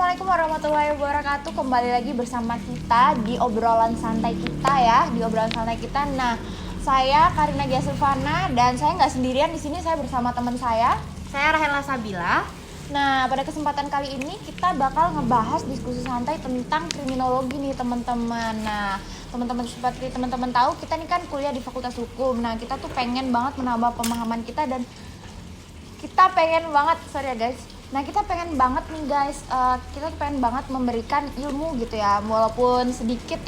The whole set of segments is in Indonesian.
Assalamualaikum warahmatullahi wabarakatuh. Kembali lagi bersama kita di obrolan santai kita ya, di obrolan santai kita. Nah, saya Karina Gia Silvana dan saya nggak sendirian di sini, saya bersama teman saya. Saya Rahela Sabila. Nah, pada kesempatan kali ini kita bakal ngebahas diskusi santai tentang kriminologi nih teman-teman. Nah, teman-teman seperti teman-teman tahu kita nih kan kuliah di Fakultas Hukum. Nah, kita tuh pengen banget menambah pemahaman kita dan kita pengen banget, sorry ya guys. Nah, kita pengen banget nih guys, kita tuh pengen banget memberikan ilmu gitu ya, walaupun sedikit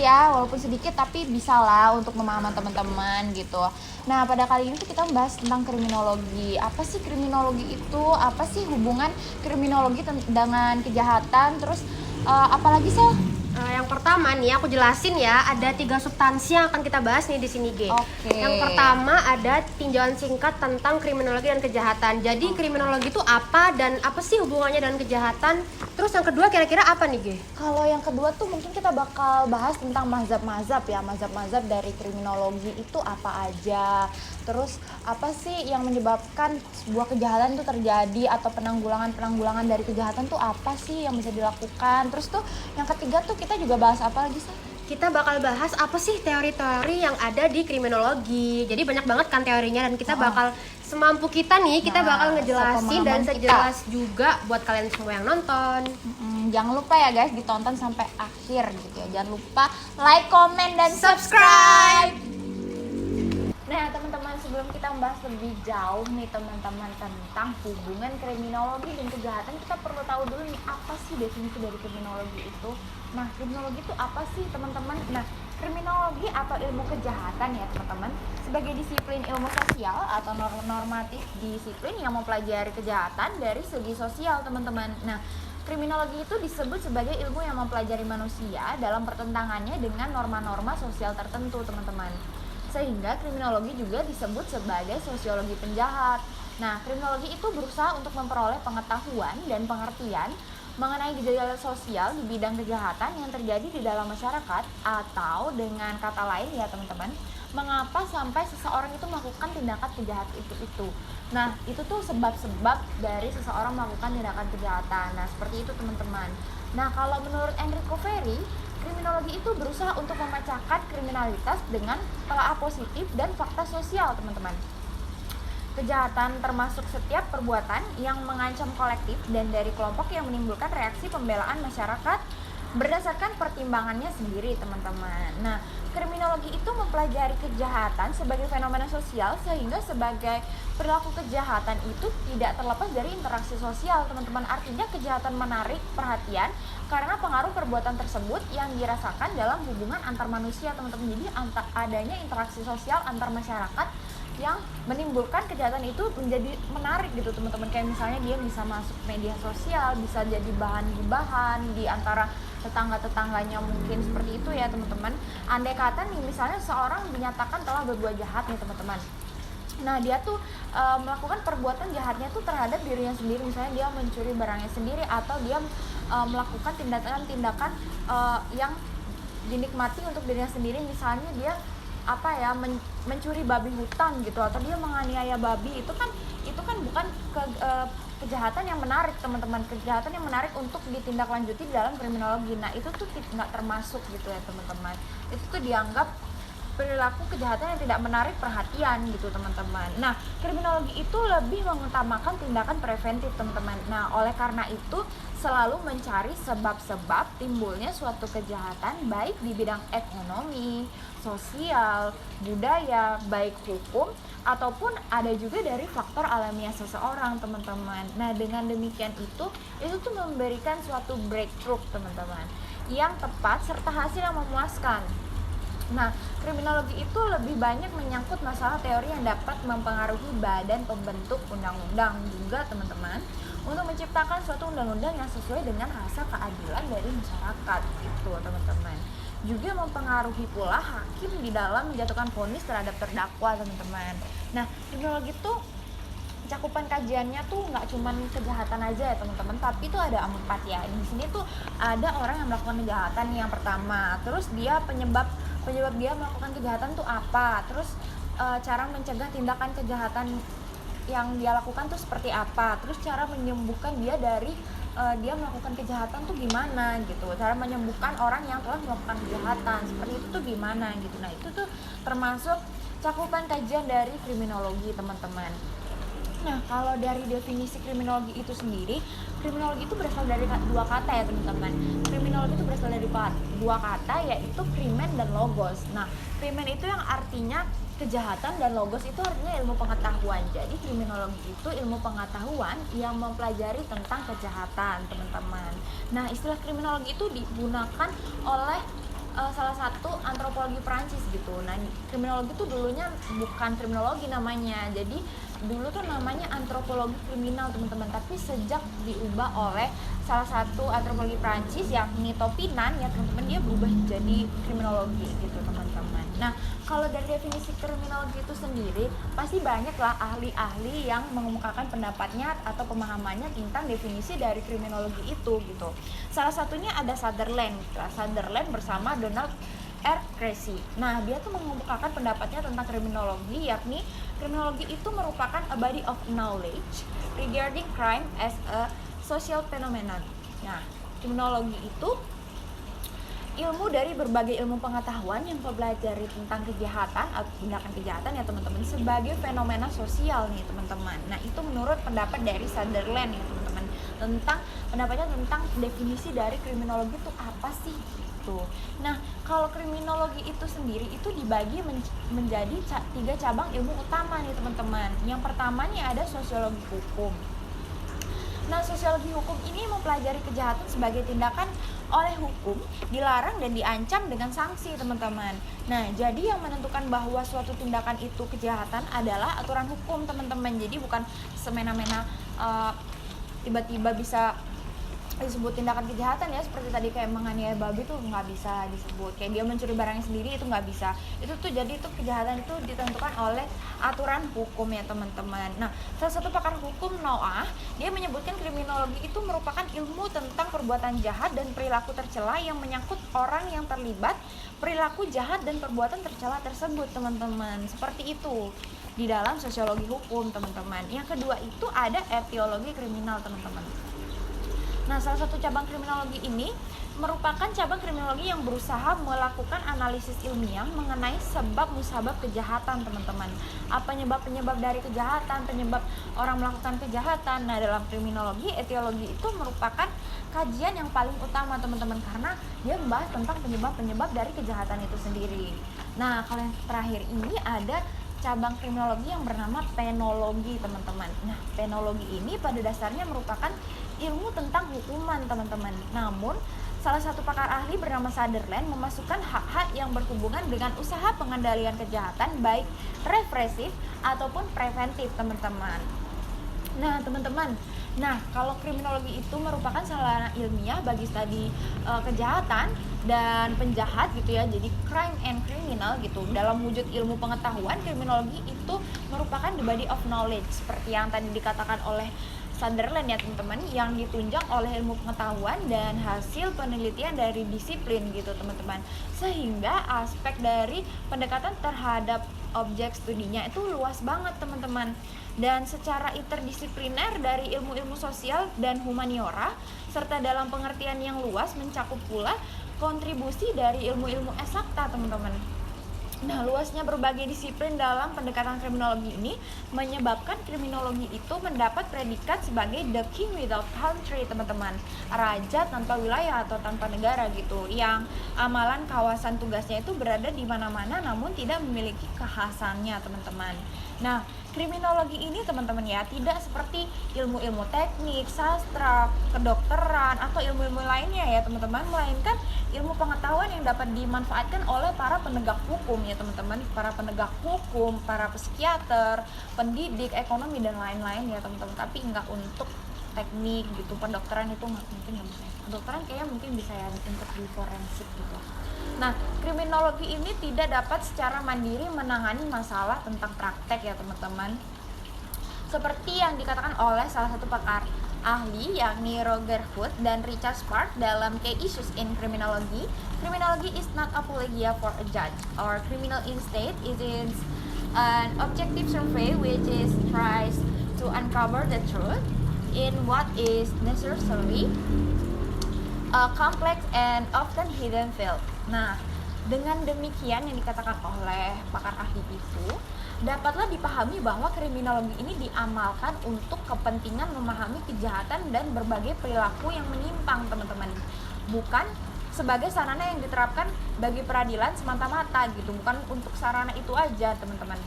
tapi bisa lah untuk pemahaman teman-teman gitu. Nah, pada kali ini tuh kita membahas tentang kriminologi. Apa sih kriminologi itu? Apa sih hubungan kriminologi dengan kejahatan? Terus apalagi sih? Yang pertama nih aku jelasin ya, ada 3 substansi yang akan kita bahas nih di sini, G. Oke. Yang pertama ada tinjauan singkat tentang kriminologi dan kejahatan. Jadi kriminologi itu apa dan apa sih hubungannya dengan kejahatan? Terus yang kedua kira-kira apa nih, G? Kalau yang kedua tuh mungkin kita bakal bahas tentang mazhab-mazhab ya, mazhab-mazhab dari kriminologi itu apa aja. Terus apa sih yang menyebabkan sebuah kejahatan itu terjadi atau penanggulangan dari kejahatan tuh apa sih yang bisa dilakukan. Terus tuh yang ketiga tuh kita juga bahas apa lagi sih? Kita bakal bahas apa sih teori-teori yang ada di kriminologi. Jadi banyak banget kan teorinya dan kita bakal semampu kita nih, kita bakal ngejelasin dan sejelas juga buat kalian semua yang nonton. Jangan lupa ya guys ditonton sampai akhir gitu ya. Jangan lupa like, comment, dan subscribe. Nah teman-teman, sebelum kita membahas lebih jauh nih teman-teman tentang hubungan kriminologi dan kejahatan, kita perlu tahu dulu nih apa sih definisi dari kriminologi itu. Nah kriminologi itu apa sih teman-teman? Nah kriminologi atau ilmu kejahatan ya teman-teman, sebagai disiplin ilmu sosial atau normatif disiplin yang mempelajari kejahatan dari segi sosial teman-teman. Nah kriminologi itu disebut sebagai ilmu yang mempelajari manusia dalam pertentangannya dengan norma-norma sosial tertentu teman-teman. Sehingga kriminologi juga disebut sebagai sosiologi penjahat. Nah, kriminologi itu berusaha untuk memperoleh pengetahuan dan pengertian mengenai gejala sosial di bidang kejahatan yang terjadi di dalam masyarakat, atau dengan kata lain ya teman-teman, mengapa sampai seseorang itu melakukan tindakan kejahatan itu. Nah, itu tuh sebab-sebab dari seseorang melakukan tindakan kejahatan. Nah, seperti itu teman-teman. Nah, kalau menurut Enrico Ferri, kriminologi itu berusaha untuk memecahkan kriminalitas dengan telaah positif dan fakta sosial, teman-teman. Kejahatan termasuk setiap perbuatan yang mengancam kolektif dan dari kelompok yang menimbulkan reaksi pembelaan masyarakat berdasarkan pertimbangannya sendiri, teman-teman. Nah, kriminologi itu mempelajari kejahatan sebagai fenomena sosial, sehingga sebagai perilaku kejahatan itu tidak terlepas dari interaksi sosial, teman-teman. Artinya kejahatan menarik perhatian karena pengaruh perbuatan tersebut yang dirasakan dalam hubungan antar manusia, teman-teman. Jadi adanya interaksi sosial antar masyarakat yang menimbulkan kejahatan itu menjadi menarik gitu teman-teman. Kayak misalnya dia bisa masuk media sosial, bisa jadi bahan gibahan di antara tetangga-tetangganya, mungkin seperti itu ya teman-teman. Andai kata nih misalnya seorang dinyatakan telah berbuat jahat nih teman-teman, nah dia tuh melakukan perbuatan jahatnya tuh terhadap dirinya sendiri. Misalnya dia mencuri barangnya sendiri, atau dia melakukan tindakan-tindakan yang dinikmati untuk dirinya sendiri. Misalnya dia mencuri babi hutan gitu, atau dia menganiaya babi. Itu kan bukan kejahatan yang menarik teman-teman. Kejahatan yang menarik untuk ditindaklanjuti dalam kriminologi. Nah itu tuh nggak termasuk gitu ya teman-teman. Itu tuh dianggap perilaku kejahatan yang tidak menarik perhatian gitu teman-teman. Nah kriminologi itu lebih mengutamakan tindakan preventif teman-teman. Nah oleh karena itu selalu mencari sebab-sebab timbulnya suatu kejahatan, baik di bidang ekonomi, sosial, budaya, baik hukum, ataupun ada juga dari faktor alamiah seseorang teman-teman. Nah dengan demikian itu tuh memberikan suatu breakthrough teman-teman yang tepat serta hasil yang memuaskan. Nah, kriminologi itu lebih banyak menyangkut masalah teori yang dapat mempengaruhi badan pembentuk undang-undang juga teman-teman, untuk menciptakan suatu undang-undang yang sesuai dengan rasa keadilan dari masyarakat gitu teman-teman. Juga mempengaruhi pula hakim di dalam menjatuhkan vonis terhadap terdakwa teman-teman. Nah, kriminologi itu cakupan kajiannya tuh nggak cuma kejahatan aja ya teman-teman, tapi tuh ada 4 ya. Di sini tuh ada orang yang melakukan kejahatan yang pertama, terus dia penyebab dia melakukan kejahatan tuh apa, terus cara mencegah tindakan kejahatan yang dia lakukan tuh seperti apa, terus cara menyembuhkan dia dari dia melakukan kejahatan tuh gimana gitu, cara menyembuhkan orang yang telah melakukan kejahatan seperti itu tuh gimana gitu. Nah itu tuh termasuk cakupan kajian dari kriminologi teman-teman. Nah, kalau dari definisi kriminologi itu sendiri, kriminologi itu berasal dari dua kata ya teman-teman. Kriminologi itu berasal dari dua kata, yaitu krimen dan logos. Nah, krimen itu yang artinya kejahatan dan logos itu artinya ilmu pengetahuan. Jadi kriminologi itu ilmu pengetahuan yang mempelajari tentang kejahatan teman-teman. Nah, istilah kriminologi itu digunakan oleh salah satu antropologi Prancis gitu. Nah, kriminologi itu dulunya bukan kriminologi namanya. Jadi dulu tuh namanya antropologi kriminal teman-teman. Tapi sejak diubah oleh salah satu antropologi Prancis yakni Toppinan ya teman-teman, dia berubah jadi kriminologi gitu teman-teman. Nah, kalau dari definisi kriminologi itu sendiri pasti banyaklah ahli-ahli yang mengemukakan pendapatnya atau pemahamannya tentang definisi dari kriminologi itu gitu. Salah satunya ada Sutherland bersama Donald R. Creasy. Nah, dia tuh mengemukakan pendapatnya tentang kriminologi, yakni kriminologi itu merupakan a body of knowledge regarding crime as a social phenomenon. Nah, kriminologi itu ilmu dari berbagai ilmu pengetahuan yang mempelajari tentang kejahatan atau tindakan kejahatan ya teman-teman sebagai fenomena sosial nih teman-teman. Nah, itu menurut pendapat dari Sutherland ya teman-teman, tentang pendapatnya tentang definisi dari kriminologi itu apa sih gitu. Nah, kalau kriminologi itu sendiri itu dibagi menjadi 3 cabang ilmu utama nih teman-teman. Yang pertamanya ada sosiologi hukum. Nah, sosiologi hukum ini mempelajari kejahatan sebagai tindakan oleh hukum, dilarang dan diancam dengan sanksi, teman-teman. Nah, jadi yang menentukan bahwa suatu tindakan itu kejahatan adalah aturan hukum, teman-teman. Jadi bukan semena-mena tiba-tiba bisa disebut tindakan kejahatan ya, seperti tadi kayak menganiaya babi tuh nggak bisa disebut, kayak dia mencuri barangnya sendiri itu nggak bisa. Itu tuh jadi itu kejahatan itu ditentukan oleh aturan hukum ya teman-teman. Nah, salah satu pakar hukum Noah, dia menyebutkan kriminologi itu merupakan ilmu tentang perbuatan jahat dan perilaku tercela yang menyangkut orang yang terlibat perilaku jahat dan perbuatan tercela tersebut, teman-teman. Seperti itu di dalam sosiologi hukum, teman-teman. Yang kedua itu ada etiologi kriminal, teman-teman. Nah, salah satu cabang kriminologi ini merupakan cabang kriminologi yang berusaha melakukan analisis ilmiah mengenai sebab musabab kejahatan, teman-teman. Apa penyebab dari kejahatan, penyebab orang melakukan kejahatan. Nah, dalam kriminologi, etiologi itu merupakan kajian yang paling utama, teman-teman, karena dia membahas tentang penyebab-penyebab dari kejahatan itu sendiri. Nah, kalau yang terakhir ini ada cabang kriminologi yang bernama penologi, teman-teman. Nah, penologi ini pada dasarnya merupakan ilmu tentang hukuman, teman-teman. Namun, salah satu pakar ahli bernama Sutherland memasukkan hak-hak yang berhubungan dengan usaha pengendalian kejahatan baik represif ataupun preventif, teman-teman. Nah, teman-teman, kalau kriminologi itu merupakan sarana ilmiah bagi studi kejahatan dan penjahat gitu ya. Jadi crime and criminal gitu. Dalam wujud ilmu pengetahuan, kriminologi itu merupakan the body of knowledge seperti yang tadi dikatakan oleh Sutherland ya teman-teman, yang ditunjang oleh ilmu pengetahuan dan hasil penelitian dari disiplin gitu teman-teman, sehingga aspek dari pendekatan terhadap objek studinya itu luas banget teman-teman, dan secara interdisipliner dari ilmu-ilmu sosial dan humaniora serta dalam pengertian yang luas mencakup pula kontribusi dari ilmu-ilmu eksakta, teman-teman. Nah, luasnya berbagai disiplin dalam pendekatan kriminologi ini menyebabkan kriminologi itu mendapat predikat sebagai the king without country, teman-teman. Raja tanpa wilayah atau tanpa negara gitu, yang amalan kawasan tugasnya itu berada di mana-mana namun tidak memiliki kekhasannya, teman-teman. Nah, kriminologi ini teman-teman ya tidak seperti ilmu-ilmu teknik, sastra, kedokteran atau ilmu-ilmu lainnya ya teman-teman, melainkan ilmu pengetahuan yang dapat dimanfaatkan oleh para penegak hukum ya teman-teman, para penegak hukum, para psikiater, pendidik, ekonomi dan lain-lain ya teman-teman. Tapi enggak untuk teknik gitu, kedokteran itu nggak mungkin, nggak bisa. Kedokteran kayaknya mungkin bisa ya untuk di forensik gitu. Nah, kriminologi ini tidak dapat secara mandiri menangani masalah tentang praktek ya teman-teman. Seperti yang dikatakan oleh salah satu pakar ahli yakni Roger Hood dan Richard Spark dalam Key Issues in Criminology. Criminology is not apologia for a judge or criminal instead. It is an objective survey which is tries to uncover the truth in what is necessary, a complex and often hidden field. Nah, dengan demikian yang dikatakan oleh pakar ahli itu, dapatlah dipahami bahwa kriminologi ini diamalkan untuk kepentingan memahami kejahatan dan berbagai perilaku yang menyimpang, teman-teman. Bukan sebagai sarana yang diterapkan bagi peradilan semata-mata gitu, bukan untuk sarana itu aja, teman-teman.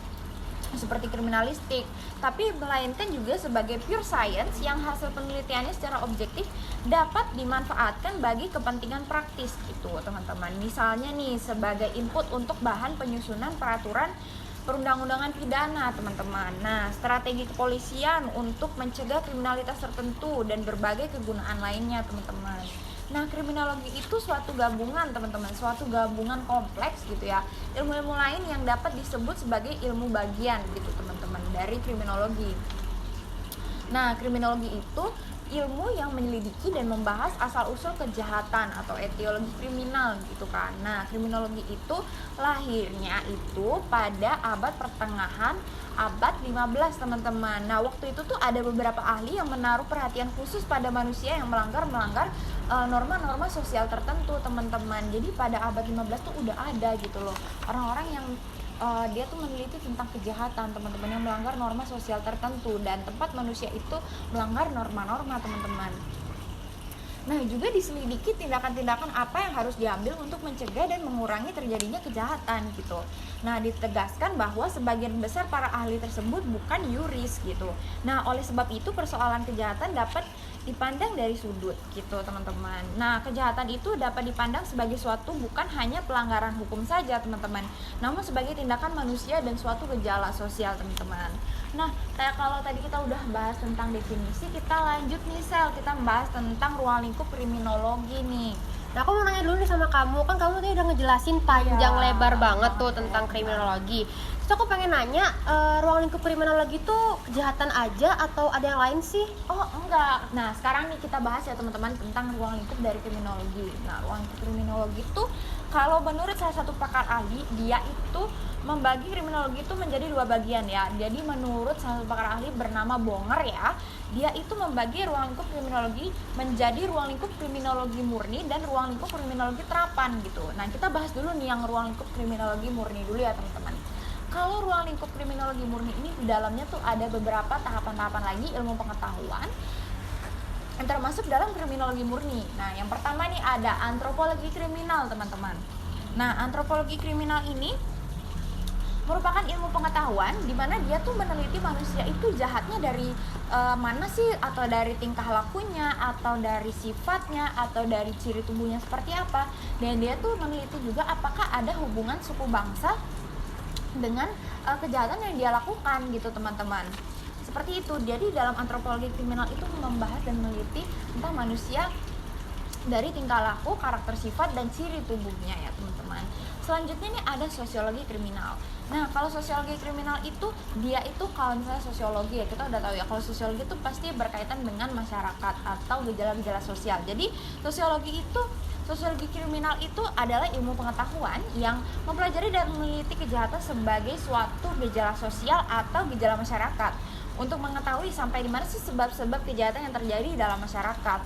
Seperti kriminalistik, tapi melainkan juga sebagai pure science yang hasil penelitiannya secara objektif dapat dimanfaatkan bagi kepentingan praktis gitu, teman-teman. Misalnya nih, sebagai input untuk bahan penyusunan peraturan perundang-undangan pidana, teman-teman. Nah, strategi kepolisian untuk mencegah kriminalitas tertentu dan berbagai kegunaan lainnya, teman-teman. Nah, kriminologi itu suatu gabungan, teman-teman, suatu gabungan kompleks gitu ya, ilmu-ilmu lain yang dapat disebut sebagai ilmu bagian gitu, teman-teman, dari kriminologi. Nah, kriminologi itu ilmu yang menyelidiki dan membahas asal-usul kejahatan atau etiologi kriminal gitu kan. Nah, kriminologi itu lahirnya itu pada abad pertengahan abad 15, teman-teman. Nah, waktu itu tuh ada beberapa ahli yang menaruh perhatian khusus pada manusia yang melanggar norma-norma sosial tertentu, teman-teman. Jadi pada abad 15 tuh udah ada gitu loh orang-orang yang dia tuh meneliti tentang kejahatan, teman-teman, yang melanggar norma sosial tertentu dan tempat manusia itu melanggar norma-norma, teman-teman. Nah, juga diselidiki tindakan-tindakan apa yang harus diambil untuk mencegah dan mengurangi terjadinya kejahatan gitu. Nah, ditegaskan bahwa sebagian besar para ahli tersebut bukan yuris gitu. Nah, oleh sebab itu persoalan kejahatan dapat dipandang dari sudut gitu, teman-teman. Nah, kejahatan itu dapat dipandang sebagai suatu bukan hanya pelanggaran hukum saja, teman-teman, namun sebagai tindakan manusia dan suatu gejala sosial, teman-teman. Nah, kayak kalau tadi kita udah bahas tentang definisi, kita lanjut nih, Sel, kita membahas tentang ruang lingkup kriminologi nih. Nah, aku mau nanya dulu nih sama kamu, kan kamu tadi udah ngejelasin panjang lebar banget tuh tentang kriminologi. Terus aku pengen nanya, ruang lingkup kriminologi itu kejahatan aja atau ada yang lain sih? Oh, enggak. Nah, sekarang nih kita bahas ya, teman-teman, tentang ruang lingkup dari kriminologi. Nah, ruang lingkup kriminologi itu kalau menurut salah satu pakar ahli, dia itu membagi kriminologi itu menjadi dua bagian ya. Jadi menurut salah satu pakar ahli bernama Bonger ya, dia itu membagi ruang lingkup kriminologi menjadi ruang lingkup kriminologi murni dan ruang lingkup kriminologi terapan gitu. Nah, kita bahas dulu nih yang ruang lingkup kriminologi murni dulu ya, teman-teman. Kalau ruang lingkup kriminologi murni ini di dalamnya tuh ada beberapa tahapan-tahapan lagi ilmu pengetahuan yang termasuk dalam kriminologi murni. Nah, yang pertama nih ada antropologi kriminal, teman-teman. Nah, antropologi kriminal ini merupakan ilmu pengetahuan di mana dia tuh meneliti manusia itu jahatnya dari mana sih, atau dari tingkah lakunya, atau dari sifatnya, atau dari ciri tubuhnya seperti apa. Dan dia tuh meneliti juga apakah ada hubungan suku bangsa dengan kejahatan yang dia lakukan gitu, teman-teman. Seperti itu. Jadi dalam antropologi kriminal itu membahas dan meneliti tentang manusia dari tingkah laku, karakter sifat, dan ciri tubuhnya ya, teman-teman. Selanjutnya nih ada sosiologi kriminal. Nah, kalau sosiologi kriminal itu dia itu kalau misalnya sosiologi ya, kita udah tahu ya, kalau sosiologi itu pasti berkaitan dengan masyarakat atau gejala-gejala sosial. Jadi sosiologi kriminal itu adalah ilmu pengetahuan yang mempelajari dan meneliti kejahatan sebagai suatu gejala sosial atau gejala masyarakat untuk mengetahui sampai di mana sih sebab-sebab kejahatan yang terjadi dalam masyarakat.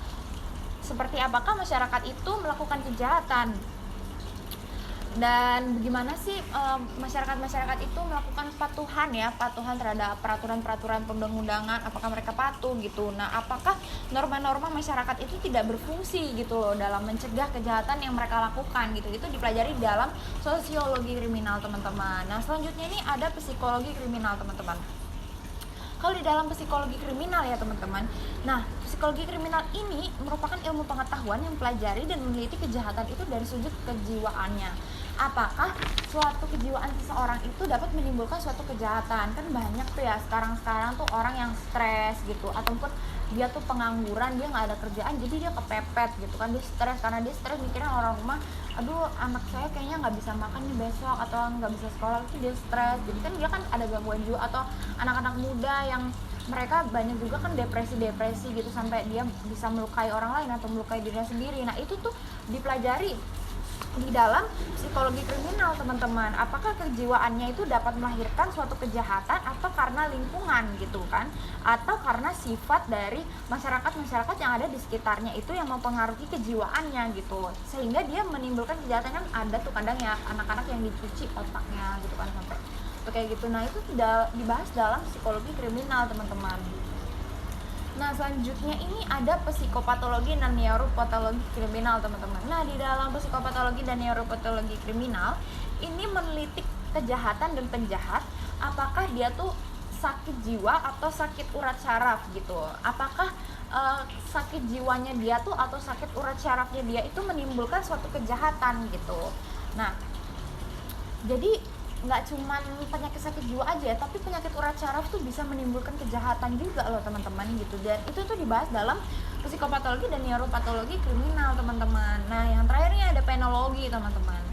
Seperti apakah masyarakat itu melakukan kejahatan, dan bagaimana sih masyarakat itu melakukan patuhan terhadap peraturan-peraturan perundang-undangan, apakah mereka patuh gitu. Nah, apakah norma-norma masyarakat itu tidak berfungsi gitu loh dalam mencegah kejahatan yang mereka lakukan gitu. Itu dipelajari dalam sosiologi kriminal, teman-teman. Nah, selanjutnya ini ada psikologi kriminal, teman-teman. Kalau di dalam psikologi kriminal ya, teman-teman. Nah, psikologi kriminal ini merupakan ilmu pengetahuan yang mempelajari dan meneliti kejahatan itu dari sudut kejiwaannya. Apakah suatu kejiwaan seseorang itu dapat menimbulkan suatu kejahatan? Kan banyak tuh ya sekarang tuh orang yang stres gitu, ataupun dia tuh pengangguran, dia nggak ada kerjaan, jadi dia kepepet gitu kan, dia stres karena dia stres mikirin orang rumah, aduh anak saya kayaknya nggak bisa makan nih besok, atau nggak bisa sekolah, itu dia stres. Jadi kan dia kan ada gangguan jiwa. Atau anak-anak muda yang mereka banyak juga kan depresi gitu, sampai dia bisa melukai orang lain atau melukai dirinya sendiri. Nah, itu tuh dipelajari di dalam psikologi kriminal teman-teman, apakah kejiwaannya itu dapat melahirkan suatu kejahatan atau karena lingkungan gitu kan, atau karena sifat dari masyarakat yang ada di sekitarnya itu yang mempengaruhi kejiwaannya gitu, sehingga dia menimbulkan kejahatan. Kan ada tuh kadang ya anak-anak yang dicuci otaknya gitu kan sampai kayak gitu. Nah itu tidak dibahas dalam psikologi kriminal teman-teman. Nah selanjutnya ini ada psikopatologi dan neuropatologi kriminal teman-teman. Nah di dalam psikopatologi dan neuropatologi kriminal ini meneliti kejahatan dan penjahat, apakah dia tuh sakit jiwa atau sakit urat syaraf gitu. Apakah sakit jiwanya dia tuh atau sakit urat syarafnya dia itu menimbulkan suatu kejahatan gitu. Nah jadi nggak cuman penyakit sakit jiwa aja, tapi penyakit urat syaraf tuh bisa menimbulkan kejahatan juga loh teman-teman gitu. Dan itu tuh dibahas dalam psikopatologi dan neuropatologi kriminal teman-teman. Nah yang terakhir ini ada penologi teman-teman.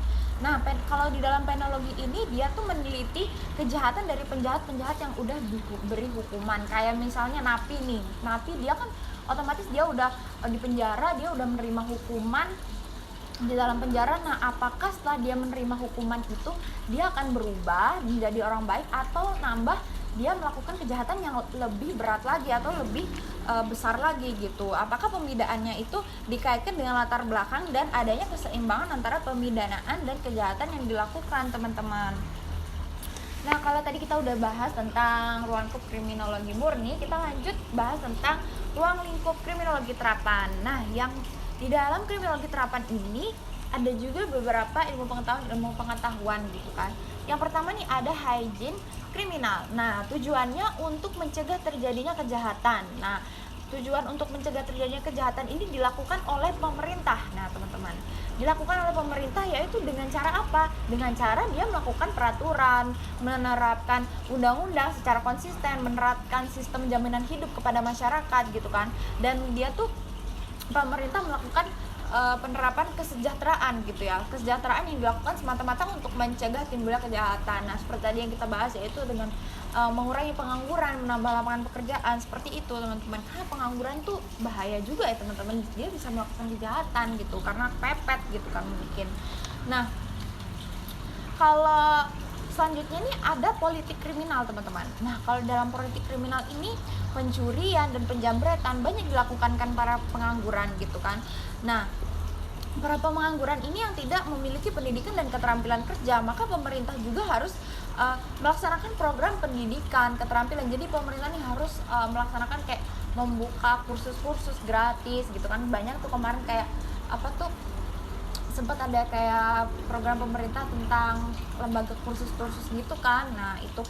Nah kalau di dalam penologi ini dia tuh meneliti kejahatan dari penjahat-penjahat yang udah diberi hukuman. Kayak misalnya napi nih, napi dia kan otomatis dia udah di penjara, dia udah menerima hukuman di dalam penjara. Nah apakah setelah dia menerima hukuman itu dia akan berubah menjadi orang baik, atau nambah dia melakukan kejahatan yang lebih berat lagi atau lebih besar lagi gitu. Apakah pemidaannya itu dikaitkan dengan latar belakang dan adanya keseimbangan antara pemidanaan dan kejahatan yang dilakukan teman-teman. Nah kalau tadi kita udah bahas tentang ruang lingkup kriminologi murni, kita lanjut bahas tentang ruang lingkup kriminologi terapan. Nah yang di dalam kriminologi terapan ini ada juga beberapa ilmu pengetahuan gitu kan. Yang pertama nih ada hygiene kriminal. Nah, tujuannya untuk mencegah terjadinya kejahatan. Nah, tujuan untuk mencegah terjadinya kejahatan ini dilakukan oleh pemerintah. Nah, teman-teman, dilakukan oleh pemerintah yaitu dengan cara apa? Dengan cara dia melakukan peraturan, menerapkan undang-undang secara konsisten, menerapkan sistem jaminan hidup kepada masyarakat gitu kan. Dan dia tuh pemerintah melakukan penerapan kesejahteraan gitu ya, kesejahteraan yang dilakukan semata-mata untuk mencegah timbulnya kejahatan. Nah seperti tadi yang kita bahas yaitu dengan mengurangi pengangguran, menambah lapangan pekerjaan, seperti itu teman-teman. Karena pengangguran tuh bahaya juga ya teman-teman, dia bisa melakukan kejahatan gitu karena pepet gitu kan mungkin. Nah kalau selanjutnya nih ada politik kriminal teman-teman. Nah kalau dalam politik kriminal ini pencurian dan penjambretan banyak dilakukan kan para pengangguran gitu kan. Nah para pengangguran ini yang tidak memiliki pendidikan dan keterampilan kerja, maka pemerintah juga harus melaksanakan program pendidikan keterampilan. Jadi pemerintah ini harus melaksanakan kayak membuka kursus-kursus gratis gitu kan. Banyak tuh kemarin kayak apa tuh sempat ada kayak program pemerintah tentang lembaga kursus-kursus gitu kan. Nah itu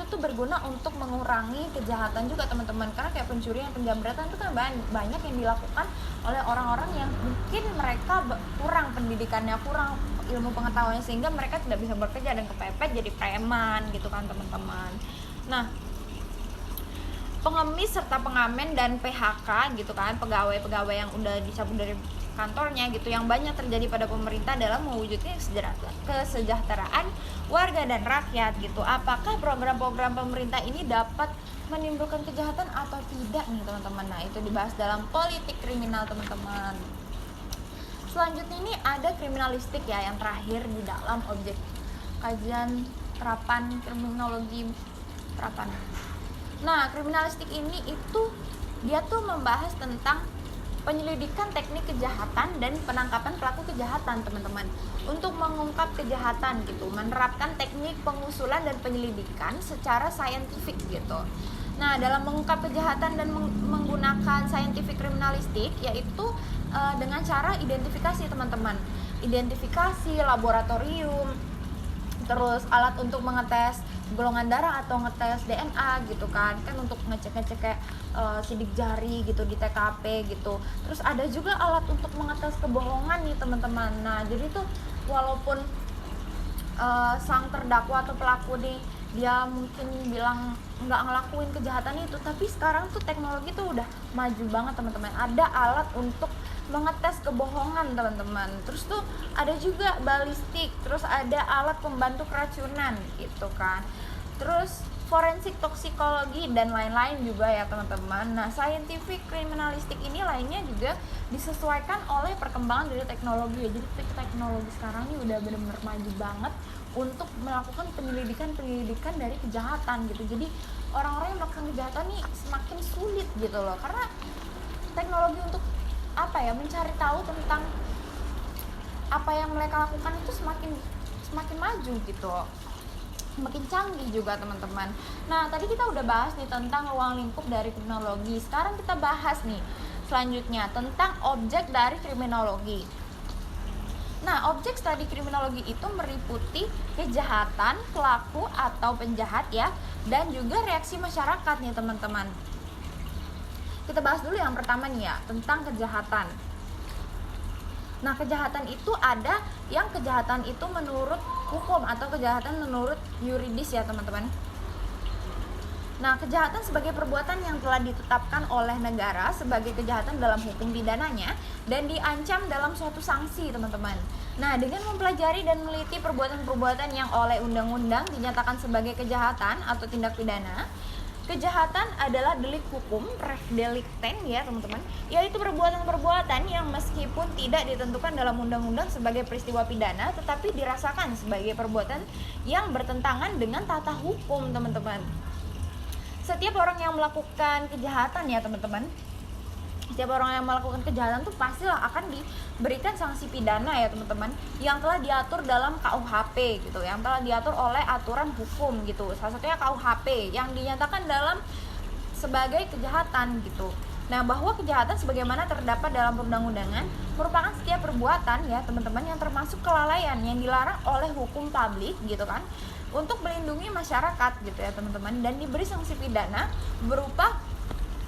tuh berguna untuk mengurangi kejahatan juga teman-teman, karena kayak pencurian, penjambretan itu kan banyak yang dilakukan oleh orang-orang yang mungkin mereka kurang pendidikannya, kurang ilmu pengetahuannya, sehingga mereka tidak bisa bekerja dan kepepet jadi preman gitu kan teman-teman. Nah pengemis serta pengamen dan PHK gitu kan, pegawai-pegawai yang udah dicabut dari kantornya gitu, yang banyak terjadi pada pemerintah dalam mewujudkan kesejahteraan warga dan rakyat gitu. Apakah program-program pemerintah ini dapat menimbulkan kejahatan atau tidak nih teman-teman? Nah itu dibahas dalam politik kriminal teman-teman. Selanjutnya ini ada kriminalistik ya, yang terakhir di dalam objek kajian terapan kriminologi terapan. Nah kriminalistik ini itu dia tuh membahas tentang penyelidikan teknik kejahatan dan penangkapan pelaku kejahatan teman-teman. Untuk mengungkap kejahatan gitu, menerapkan teknik pengusulan dan penyelidikan secara saintifik gitu. Nah dalam mengungkap kejahatan dan menggunakan scientific kriminalistik yaitu dengan cara identifikasi teman-teman, identifikasi laboratorium, terus alat untuk mengetes golongan darah atau ngetes DNA gitu kan untuk ngecek kayak sidik jari gitu di TKP gitu. Terus ada juga alat untuk mengetes kebohongan nih teman-teman. Nah jadi tuh walaupun sang terdakwa atau pelaku nih dia mungkin bilang nggak ngelakuin kejahatan itu, tapi sekarang tuh teknologi tuh udah maju banget teman-teman. Ada alat untuk mengetes kebohongan teman-teman. Terus tuh ada juga balistik, terus ada alat pembantu keracunan gitu kan. Terus forensik toksikologi, dan lain-lain juga ya teman-teman. Nah, scientific criminalistik ini lainnya juga disesuaikan oleh perkembangan dari teknologi ya. Jadi teknologi sekarang ini udah benar-benar maju banget untuk melakukan penyelidikan dari kejahatan gitu. Jadi orang-orang yang melakukan kejahatan nih semakin sulit gitu loh, karena teknologi untuk mencari tahu tentang apa yang mereka lakukan itu semakin maju gitu, semakin canggih juga teman-teman. Nah, tadi kita udah bahas nih tentang ruang lingkup dari kriminologi. Sekarang kita bahas nih selanjutnya tentang objek dari kriminologi. Nah, objek studi kriminologi itu meliputi kejahatan, pelaku atau penjahat ya, dan juga reaksi masyarakat nih teman-teman. Kita bahas dulu yang pertama nih ya, tentang kejahatan. Nah, kejahatan itu ada yang kejahatan itu menurut hukum atau kejahatan menurut yuridis ya teman-teman. Nah, kejahatan sebagai perbuatan yang telah ditetapkan oleh negara sebagai kejahatan dalam hukum pidananya dan diancam dalam suatu sanksi teman-teman. Nah, dengan mempelajari dan meneliti perbuatan-perbuatan yang oleh undang-undang dinyatakan sebagai kejahatan atau tindak pidana, kejahatan adalah delik hukum, ref delicten ya teman-teman, yaitu perbuatan-perbuatan yang meskipun tidak ditentukan dalam undang-undang sebagai peristiwa pidana, tetapi dirasakan sebagai perbuatan yang bertentangan dengan tata hukum teman-teman. Setiap orang yang melakukan kejahatan ya teman-teman, setiap orang yang melakukan kejahatan tuh pastilah akan diberikan sanksi pidana ya teman-teman, yang telah diatur dalam KUHP gitu, yang telah diatur oleh aturan hukum gitu. Salah satunya KUHP yang dinyatakan dalam sebagai kejahatan gitu. Nah, bahwa kejahatan sebagaimana terdapat dalam perundang-undangan merupakan setiap perbuatan ya teman-teman yang termasuk kelalaian yang dilarang oleh hukum publik gitu kan, untuk melindungi masyarakat gitu ya teman-teman, dan diberi sanksi pidana berupa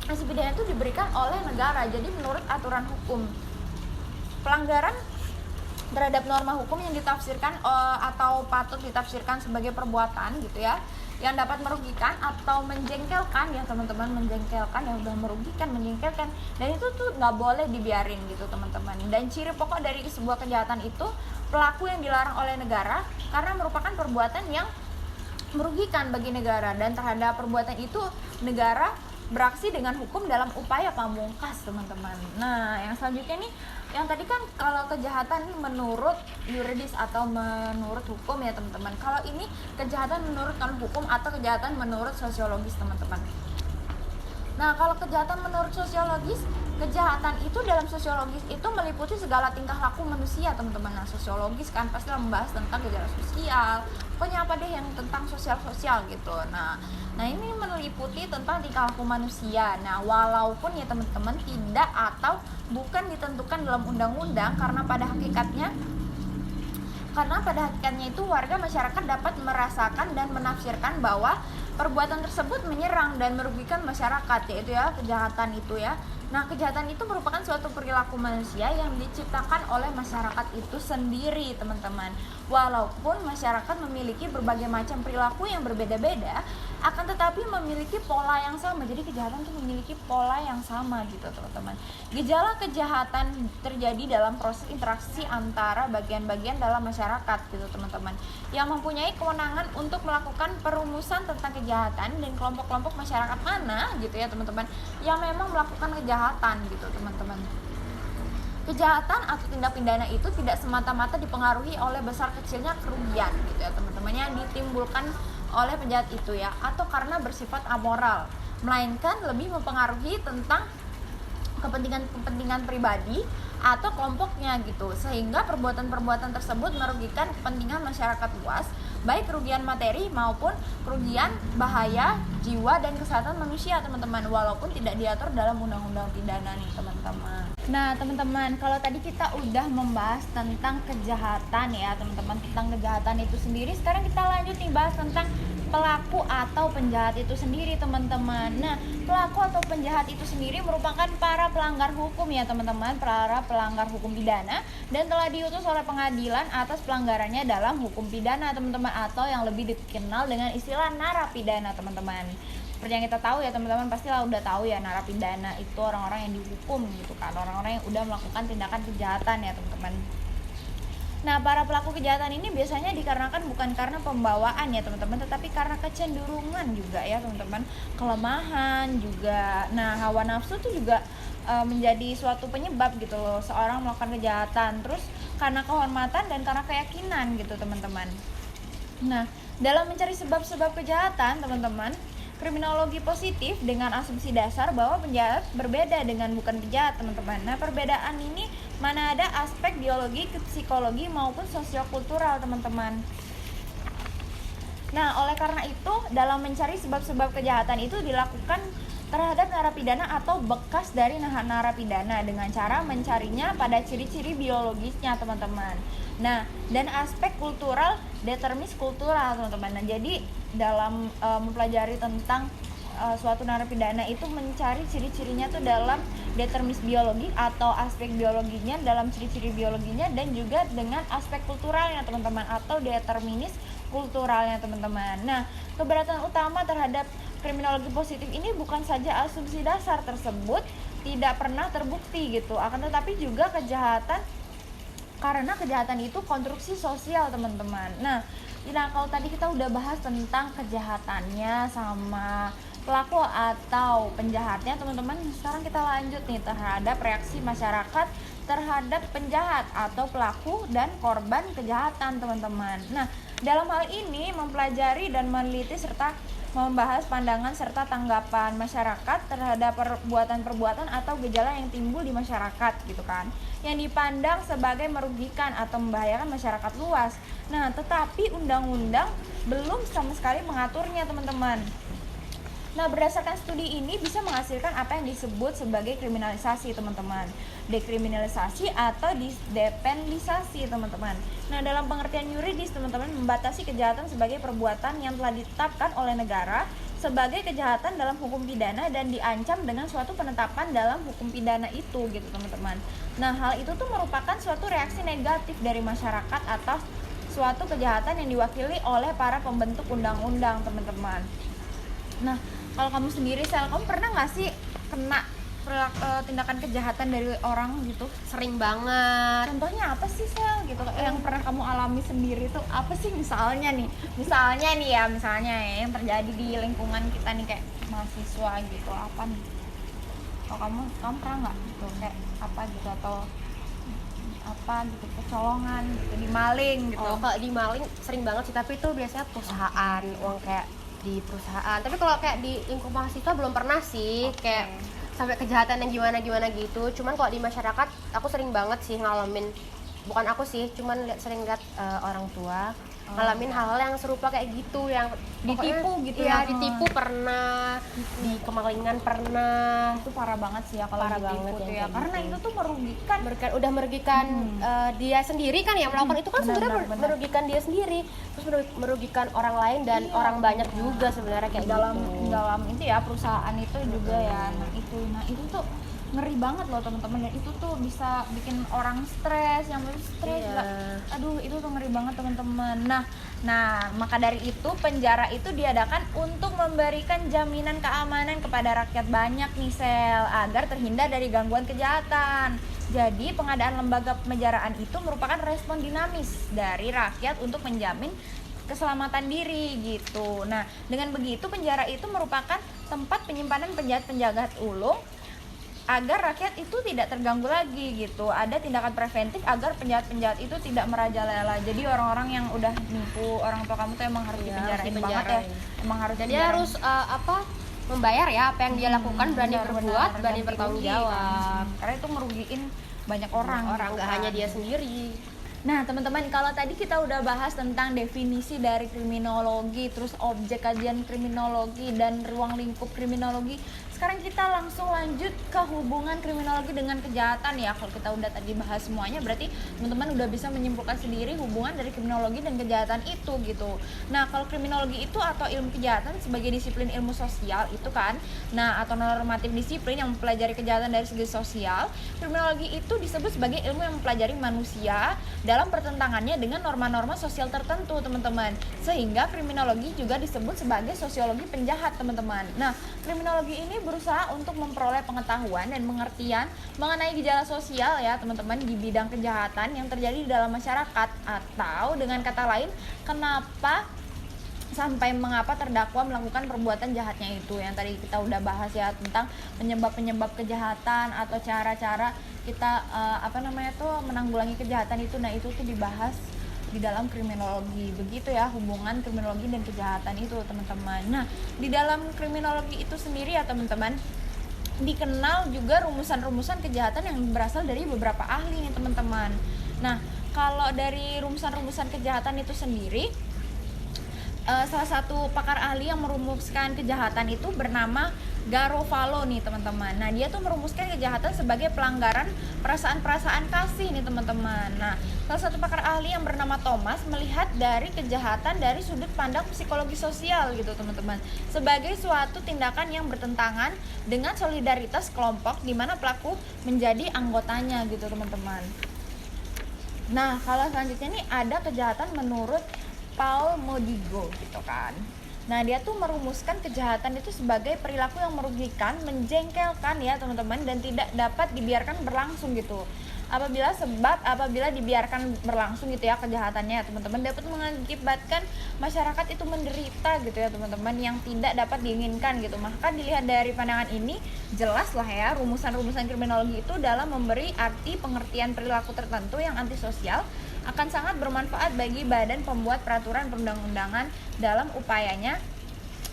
sanksi pidana itu diberikan oleh negara. Jadi menurut aturan hukum, pelanggaran terhadap norma hukum yang ditafsirkan atau patut ditafsirkan sebagai perbuatan gitu ya, yang dapat merugikan atau menjengkelkan ya teman-teman, menjengkelkan yang udah merugikan, menjengkelkan, dan itu tuh nggak boleh dibiarin gitu teman-teman. Dan ciri pokok dari sebuah kejahatan itu pelaku yang dilarang oleh negara karena merupakan perbuatan yang merugikan bagi negara, dan terhadap perbuatan itu negara beraksi dengan hukum dalam upaya pamungkas teman-teman. Nah, yang selanjutnya nih, yang tadi kan kalau kejahatan menurut yuridis atau menurut hukum ya teman-teman. Kalau ini kejahatan menurut non hukum atau kejahatan menurut sosiologis teman-teman. Nah, kalau kejahatan menurut sosiologis, kejahatan itu dalam sosiologis itu meliputi segala tingkah laku manusia teman-teman. Nah, sosiologis kan pasti membahas tentang gejala sosial, pokoknya apa deh yang tentang sosial gitu. Nah ini meliputi tentang tingkah laku manusia. Nah, walaupun ya teman-teman tidak atau bukan ditentukan dalam undang-undang, karena pada hakikatnya itu warga masyarakat dapat merasakan dan menafsirkan bahwa perbuatan tersebut menyerang dan merugikan masyarakat, yaitu ya kejahatan itu ya. Nah, kejahatan itu merupakan suatu perilaku manusia yang diciptakan oleh masyarakat itu sendiri teman-teman. Walaupun masyarakat memiliki berbagai macam perilaku yang berbeda-beda, akan tetapi memiliki pola yang sama. Jadi kejahatan itu memiliki pola yang sama gitu teman-teman. Gejala kejahatan terjadi dalam proses interaksi antara bagian-bagian dalam masyarakat gitu teman-teman, yang mempunyai kewenangan untuk melakukan perumusan tentang kejahatan, dan kelompok-kelompok masyarakat mana gitu ya teman-teman yang memang melakukan kejahatan gitu teman-teman. Kejahatan atau tindak pidana itu tidak semata-mata dipengaruhi oleh besar kecilnya kerugian gitu ya teman-teman yang ditimbulkan oleh penjahat itu ya, atau karena bersifat amoral, melainkan lebih mempengaruhi tentang kepentingan pribadi atau kelompoknya gitu, sehingga perbuatan-perbuatan tersebut merugikan kepentingan masyarakat luas, baik kerugian materi maupun kerugian bahaya jiwa dan kesehatan manusia teman-teman, walaupun tidak diatur dalam undang-undang pidana nih teman-teman. Nah teman-teman, kalau tadi kita udah membahas tentang kejahatan ya teman-teman, tentang kejahatan itu sendiri, sekarang kita lanjut nih bahas tentang pelaku atau penjahat itu sendiri teman-teman. Nah, pelaku atau penjahat itu sendiri merupakan para pelanggar hukum ya teman-teman, para pelanggar hukum pidana, dan telah diutus oleh pengadilan atas pelanggarannya dalam hukum pidana teman-teman, atau yang lebih dikenal dengan istilah narapidana teman-teman. Seperti yang kita tahu ya teman-teman, pastilah udah tahu ya, narapidana itu orang-orang yang dihukum gitu kan, orang-orang yang udah melakukan tindakan kejahatan ya teman-teman. Nah, para pelaku kejahatan ini biasanya dikarenakan bukan karena pembawaan ya teman-teman, tetapi karena kecenderungan juga ya teman-teman, kelemahan juga. Nah, hawa nafsu itu juga menjadi suatu penyebab gitu loh seorang melakukan kejahatan. Terus karena kehormatan dan karena keyakinan gitu teman-teman. Nah, dalam mencari sebab-sebab kejahatan teman-teman, kriminologi positif dengan asumsi dasar bahwa penjahat berbeda dengan bukan penjahat teman-teman. Nah, perbedaan ini mana ada aspek biologi, psikologi maupun sosiokultural teman-teman. Nah, oleh karena itu dalam mencari sebab-sebab kejahatan itu dilakukan terhadap narapidana atau bekas dari narapidana dengan cara mencarinya pada ciri-ciri biologisnya teman-teman. Nah, dan aspek kultural, determinis kultural teman-teman. Nah, jadi dalam mempelajari tentang suatu narapidana itu mencari ciri-cirinya tuh dalam determinis biologi atau aspek biologinya, dalam ciri-ciri biologinya, dan juga dengan aspek kulturalnya teman-teman atau determinis kulturalnya teman-teman. Nah, keberatan utama terhadap kriminologi positif ini bukan saja asumsi dasar tersebut tidak pernah terbukti gitu, akan tetapi juga kejahatan, karena kejahatan itu konstruksi sosial teman-teman. Nah, kalau tadi kita udah bahas tentang kejahatannya sama pelaku atau penjahatnya teman-teman, sekarang kita lanjut nih terhadap reaksi masyarakat terhadap penjahat atau pelaku dan korban kejahatan teman-teman. Nah, dalam hal ini mempelajari dan meneliti serta membahas pandangan serta tanggapan masyarakat terhadap perbuatan-perbuatan atau gejala yang timbul di masyarakat gitu kan, yang dipandang sebagai merugikan atau membahayakan masyarakat luas. Nah, tetapi undang-undang belum sama sekali mengaturnya teman-teman. Nah, berdasarkan studi ini bisa menghasilkan apa yang disebut sebagai kriminalisasi teman-teman, dekriminalisasi atau depenalisasi teman-teman. Nah, dalam pengertian yuridis teman-teman, membatasi kejahatan sebagai perbuatan yang telah ditetapkan oleh negara sebagai kejahatan dalam hukum pidana dan diancam dengan suatu penetapan dalam hukum pidana itu gitu teman-teman. Nah, hal itu tuh merupakan suatu reaksi negatif dari masyarakat atas suatu kejahatan yang diwakili oleh para pembentuk undang-undang teman-teman. Nah, kalau kamu sendiri Sel, kamu pernah nggak sih kena tindakan kejahatan dari orang gitu? Sering banget. Contohnya apa sih Sel gitu? Yang pernah kamu alami sendiri tuh apa sih misalnya nih ya yang terjadi di lingkungan kita nih kayak mahasiswa gitu, apa nih? Kalau kamu pernah nggak gitu kayak apa gitu atau apa gitu, kecolongan gitu, dimaling gitu? Oh, kalau dimaling sering banget sih, tapi itu biasanya perusahaan, uang kayak di perusahaan. Tapi kalau kayak di lingkup mahasiswa belum pernah sih, kayak sampai kejahatan yang gimana gitu. Cuman kalau di masyarakat aku sering banget sih ngalamin, bukan aku sih, cuman sering lihat orang tua ngalamin hal-hal yang serupa kayak gitu, yang ditipu gitu ya, ditipu pernah, di kemalingan pernah. Itu parah banget sih ya kalau ditipu tuh ya, karena gitu. itu tuh merugikan, udah merugikan dia sendiri kan ya, melakukan itu kan sebenarnya merugikan dia sendiri, terus merugikan orang lain dan orang banyak juga sebenarnya kayak dalam gitu. itu ya perusahaan itu juga ya. Nah itu tuh ngeri banget loh teman-teman, dan itu tuh bisa bikin orang stres, yang stres juga. Aduh, itu tuh ngeri banget teman-teman. Nah, maka dari itu penjara itu diadakan untuk memberikan jaminan keamanan kepada rakyat banyak nih Sel, agar terhindar dari gangguan kejahatan. Jadi pengadaan lembaga penjaraan itu merupakan respon dinamis dari rakyat untuk menjamin keselamatan diri gitu. Nah, dengan begitu penjara itu merupakan tempat penyimpanan penjahat-penjahat ulung agar rakyat itu tidak terganggu lagi gitu. Ada tindakan preventif agar penjahat-penjahat itu tidak merajalela. Jadi orang-orang yang udah nipu orang tua kamu tuh emang harus dipenjarain banget ya. Emang harus jadi harus membayar ya apa yang dia lakukan, berani berbuat, berani bertanggung jawab. Karena itu ngerugiin banyak orang nggak hanya dia sendiri. Nah teman-teman, kalau tadi kita udah bahas tentang definisi dari kriminologi, terus objek kajian kriminologi dan ruang lingkup kriminologi, sekarang kita langsung lanjut ke hubungan kriminologi dengan kejahatan ya. Kalau kita udah tadi bahas semuanya, berarti teman-teman udah bisa menyimpulkan sendiri hubungan dari kriminologi dan kejahatan itu gitu. Nah kalau kriminologi itu atau ilmu kejahatan sebagai disiplin ilmu sosial itu kan, nah atau normatif disiplin yang mempelajari kejahatan dari segi sosial, kriminologi itu disebut sebagai ilmu yang mempelajari manusia dalam pertentangannya dengan norma-norma sosial tertentu teman-teman, sehingga kriminologi juga disebut sebagai sosiologi penjahat teman-teman. Nah kriminologi ini berusaha untuk memperoleh pengetahuan dan pengertian mengenai gejala sosial ya teman-teman di bidang kejahatan yang terjadi di dalam masyarakat, atau dengan kata lain kenapa sampai mengapa terdakwa melakukan perbuatan jahatnya itu, yang tadi kita udah bahas ya tentang penyebab-penyebab kejahatan atau cara-cara kita menanggulangi kejahatan itu. Nah itu tuh dibahas di dalam kriminologi, begitu ya hubungan kriminologi dan kejahatan itu teman-teman. Nah di dalam kriminologi itu sendiri ya teman-teman dikenal juga rumusan-rumusan kejahatan yang berasal dari beberapa ahli nih teman-teman. Nah kalau dari rumusan-rumusan kejahatan itu sendiri, salah satu pakar ahli yang merumuskan kejahatan itu bernama Garofalo nih teman-teman. Nah dia tuh merumuskan kejahatan sebagai pelanggaran perasaan-perasaan kasih nih teman-teman. Nah salah satu pakar ahli yang bernama Thomas melihat dari kejahatan dari sudut pandang psikologi sosial gitu teman-teman, sebagai suatu tindakan yang bertentangan dengan solidaritas kelompok di mana pelaku menjadi anggotanya gitu teman-teman. Nah kalau selanjutnya nih ada kejahatan menurut Paul Modigo gitu kan. Nah dia tuh merumuskan kejahatan itu sebagai perilaku yang merugikan, menjengkelkan ya teman-teman, dan tidak dapat dibiarkan berlangsung gitu. Apabila dibiarkan berlangsung gitu ya kejahatannya teman-teman, dapat mengakibatkan masyarakat itu menderita gitu ya teman-teman, yang tidak dapat diinginkan gitu. Maka dilihat dari pandangan ini jelas lah ya rumusan-rumusan kriminologi itu dalam memberi arti pengertian perilaku tertentu yang antisosial akan sangat bermanfaat bagi badan pembuat peraturan perundang-undangan dalam upayanya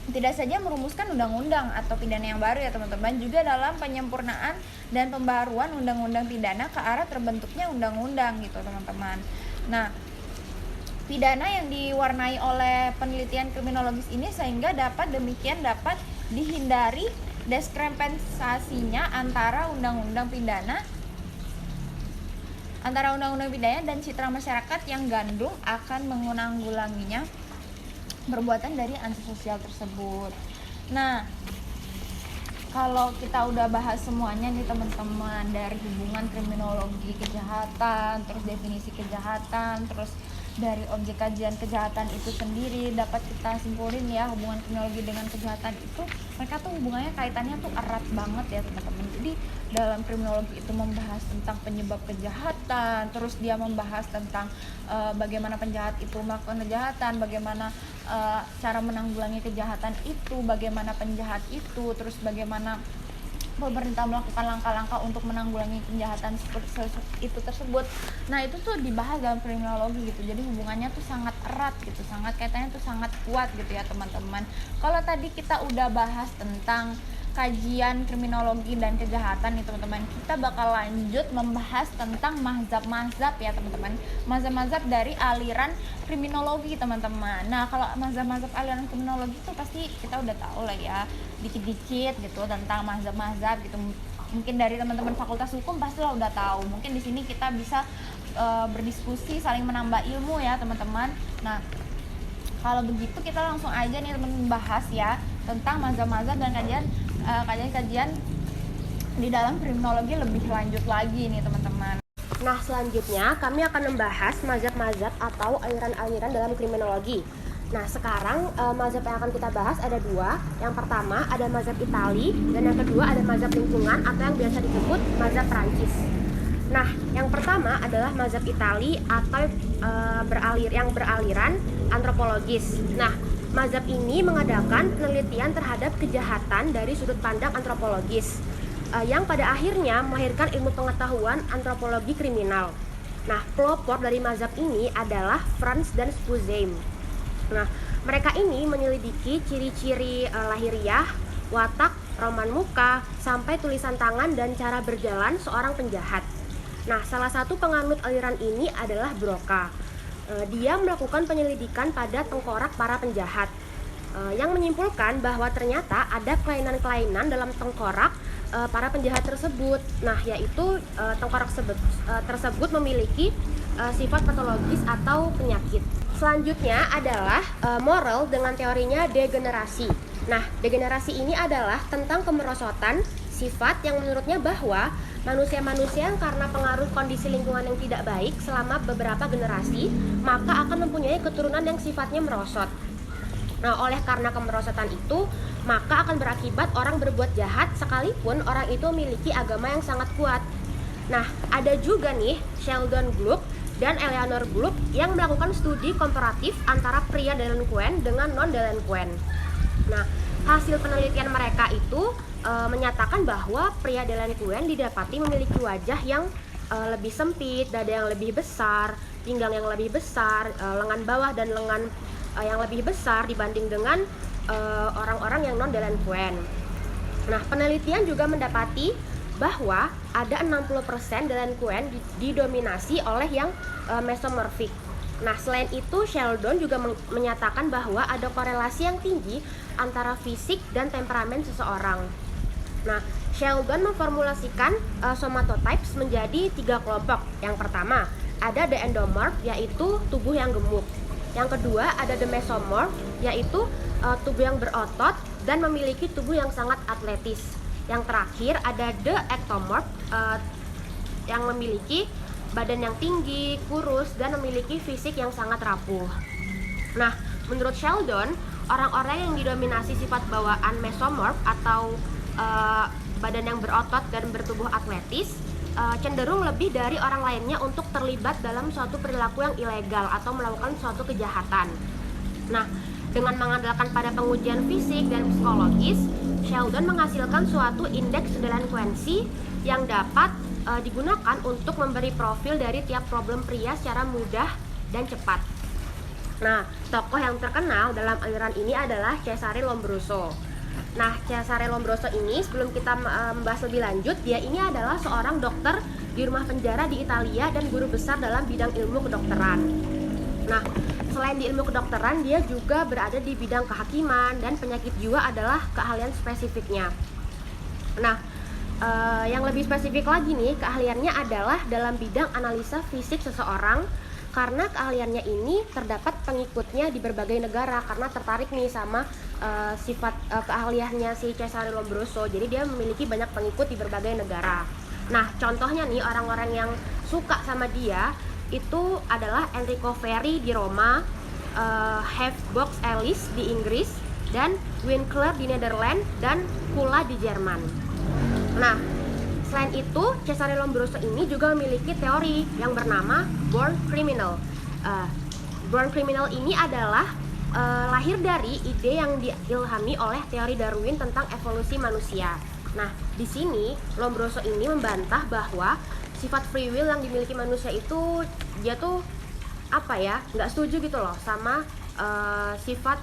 tidak saja merumuskan undang-undang atau pidana yang baru ya teman-teman, juga dalam penyempurnaan dan pembaruan undang-undang pidana ke arah terbentuknya undang-undang gitu teman-teman. Nah pidana yang diwarnai oleh penelitian kriminologis ini sehingga dapat dihindari diskrepansinya antara undang-undang pidana dan citra masyarakat yang gandung akan menanggulanginya perbuatan dari antisosial tersebut. Nah, kalau kita udah bahas semuanya nih teman-teman, dari hubungan kriminologi kejahatan, terus definisi kejahatan, terus dari objek kajian kejahatan itu sendiri, dapat kita simpulin ya hubungan kriminologi dengan kejahatan itu mereka tuh hubungannya kaitannya tuh erat banget ya teman-teman. Jadi dalam kriminologi itu membahas tentang penyebab kejahatan, terus dia membahas tentang bagaimana penjahat itu melakukan kejahatan, bagaimana cara menanggulangi kejahatan itu, bagaimana penjahat itu, terus bagaimana pemerintah melakukan langkah-langkah untuk menanggulangi kejahatan itu tersebut. Nah itu tuh dibahas dalam kriminologi gitu, jadi hubungannya tuh sangat erat gitu, sangat kaitannya tuh sangat kuat gitu ya teman-teman. Kalau tadi kita udah bahas tentang kajian kriminologi dan kejahatan nih teman-teman, kita bakal lanjut membahas tentang mazhab-mazhab ya teman-teman, mazhab-mazhab dari aliran kriminologi teman-teman. Nah kalau mazhab-mazhab aliran kriminologi itu pasti kita udah tahu lah ya dikit-dikit gitu tentang mazhab-mazhab gitu. Mungkin dari teman-teman fakultas hukum pasti lah udah tahu. Mungkin di sini kita bisa berdiskusi, saling menambah ilmu ya teman-teman. Nah kalau begitu kita langsung aja nih teman-teman bahas ya tentang mazhab-mazhab dan kajian di dalam kriminologi lebih lanjut lagi nih teman-teman. Nah selanjutnya kami akan membahas mazhab-mazhab atau aliran-aliran dalam kriminologi. Nah sekarang mazhab yang akan kita bahas ada dua. Yang pertama ada mazhab Itali, dan yang kedua ada mazhab lingkungan atau yang biasa disebut mazhab Prancis. Nah yang pertama adalah mazhab Itali atau yang beraliran antropologis. Nah mazhab ini mengadakan penelitian terhadap kejahatan dari sudut pandang antropologis, yang pada akhirnya melahirkan ilmu pengetahuan antropologi kriminal. Nah, pelopor dari mazhab ini adalah Franz dan Spurzheim. Nah, mereka ini menyelidiki ciri-ciri lahiriah, watak, roman muka, sampai tulisan tangan dan cara berjalan seorang penjahat. Nah, salah satu penganut aliran ini adalah Broca. Dia melakukan penyelidikan pada tengkorak para penjahat, yang menyimpulkan bahwa ternyata ada kelainan-kelainan dalam tengkorak para penjahat tersebut. Nah, yaitu tengkorak tersebut memiliki sifat patologis atau penyakit. Selanjutnya adalah moral dengan teorinya degenerasi. Nah, degenerasi ini adalah tentang kemerosotan sifat yang menurutnya bahwa manusia-manusia yang karena pengaruh kondisi lingkungan yang tidak baik selama beberapa generasi, maka akan mempunyai keturunan yang sifatnya merosot. Nah, oleh karena kemerosotan itu, maka akan berakibat orang berbuat jahat sekalipun orang itu memiliki agama yang sangat kuat. Nah, ada juga nih Sheldon Gluck dan Eleanor Gluck yang melakukan studi komparatif antara pria delinquen dengan non-delinquen. Nah, hasil penelitian mereka itu menyatakan bahwa pria delinquen didapati memiliki wajah yang lebih sempit, dada yang lebih besar, pinggang yang lebih besar, lengan bawah dan lengan yang lebih besar dibanding dengan orang-orang yang non-delinquen. Nah, penelitian juga mendapati bahwa ada 60% delinquen didominasi oleh yang mesomorfik. Nah, selain itu Sheldon juga menyatakan bahwa ada korelasi yang tinggi antara fisik dan temperamen seseorang. Nah, Sheldon memformulasikan somatotypes menjadi 3 kelompok. Yang pertama, ada the endomorph, yaitu tubuh yang gemuk. Yang kedua, ada the mesomorph, yaitu tubuh yang berotot dan memiliki tubuh yang sangat atletis. Yang terakhir, ada the ectomorph, yang memiliki badan yang tinggi, kurus, dan memiliki fisik yang sangat rapuh. Nah, menurut Sheldon, orang-orang yang didominasi sifat bawaan mesomorph atau badan yang berotot dan bertubuh atletis cenderung lebih dari orang lainnya untuk terlibat dalam suatu perilaku yang ilegal atau melakukan suatu kejahatan. Nah, dengan mengandalkan pada pengujian fisik dan psikologis, Sheldon menghasilkan suatu indeks delinkuensi yang dapat digunakan untuk memberi profil dari tiap problem pria secara mudah dan cepat. Nah, tokoh yang terkenal dalam aliran ini adalah Cesare Lombroso. Nah, Cesare Lombroso ini, sebelum kita membahas lebih lanjut, dia ini adalah seorang dokter di rumah penjara di Italia dan guru besar dalam bidang ilmu kedokteran. Nah, selain di ilmu kedokteran, dia juga berada di bidang kehakiman dan penyakit jiwa adalah keahlian spesifiknya. Nah, yang lebih spesifik lagi nih, keahliannya adalah dalam bidang analisa fisik seseorang, karena keahliannya ini terdapat pengikutnya di berbagai negara karena tertarik nih sama sifat keahliannya si Cesare Lombroso. Jadi dia memiliki banyak pengikut di berbagai negara. Nah, contohnya nih orang-orang yang suka sama dia itu adalah Enrico Ferri di Roma, Box Ellis di Inggris, dan Winkler di Nederland, dan Kula di Jerman. Nah, selain itu Cesare Lombroso ini juga memiliki teori yang bernama Born Criminal. Born Criminal ini adalah lahir dari ide yang diilhami oleh teori Darwin tentang evolusi manusia. Nah, di sini Lombroso ini membantah bahwa sifat free will yang dimiliki manusia itu dia tuh nggak setuju gitu loh sama sifat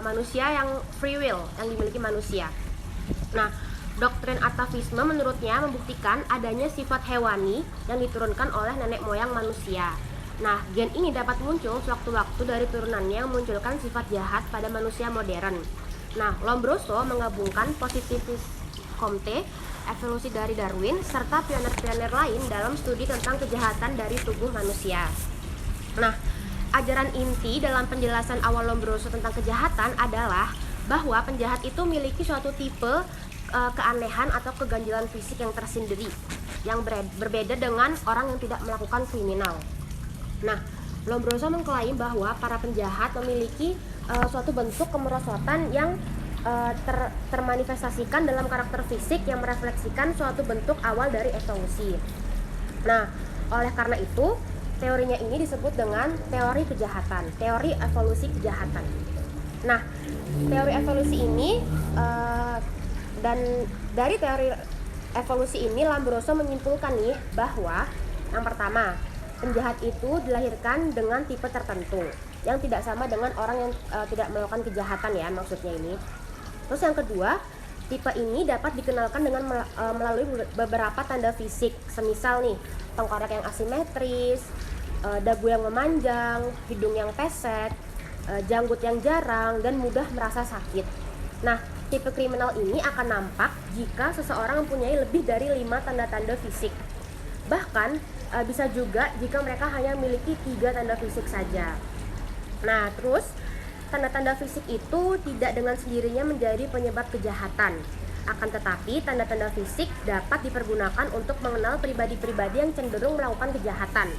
manusia yang free will yang dimiliki manusia. Nah, doktrin atavisme menurutnya membuktikan adanya sifat hewani yang diturunkan oleh nenek moyang manusia. Nah, gen ini dapat muncul sewaktu-waktu dari turunannya yang memunculkan sifat jahat pada manusia modern. Nah, Lombroso menggabungkan positivis Comte, evolusi dari Darwin, serta pioner-pioner lain dalam studi tentang kejahatan dari tubuh manusia. Nah, ajaran inti dalam penjelasan awal Lombroso tentang kejahatan adalah bahwa penjahat itu memiliki suatu tipe keanehan atau keganjilan fisik yang tersendiri, yang berbeda dengan orang yang tidak melakukan kriminal. Nah, Lombroso mengklaim bahwa para penjahat memiliki suatu bentuk kemerosotan yang termanifestasikan dalam karakter fisik yang merefleksikan suatu bentuk awal dari evolusi. Nah, oleh karena itu, teorinya ini disebut dengan teori kejahatan, teori evolusi kejahatan. Nah, teori evolusi ini dan dari teori evolusi ini Lombroso menyimpulkan nih bahwa yang pertama, penjahat itu dilahirkan dengan tipe tertentu yang tidak sama dengan orang yang tidak melakukan kejahatan ya, maksudnya ini. Terus yang kedua, tipe ini dapat dikenalkan dengan melalui beberapa tanda fisik, semisal nih tengkorak yang asimetris, dagu yang memanjang, hidung yang pesek, janggut yang jarang, dan mudah merasa sakit. Nah, tipe kriminal ini akan nampak jika seseorang mempunyai lebih dari 5 tanda-tanda fisik. Bahkan bisa juga jika mereka hanya memiliki 3 tanda fisik saja. Nah, terus tanda-tanda fisik itu tidak dengan sendirinya menjadi penyebab kejahatan. Akan tetapi, tanda-tanda fisik dapat dipergunakan untuk mengenal pribadi-pribadi yang cenderung melakukan kejahatan.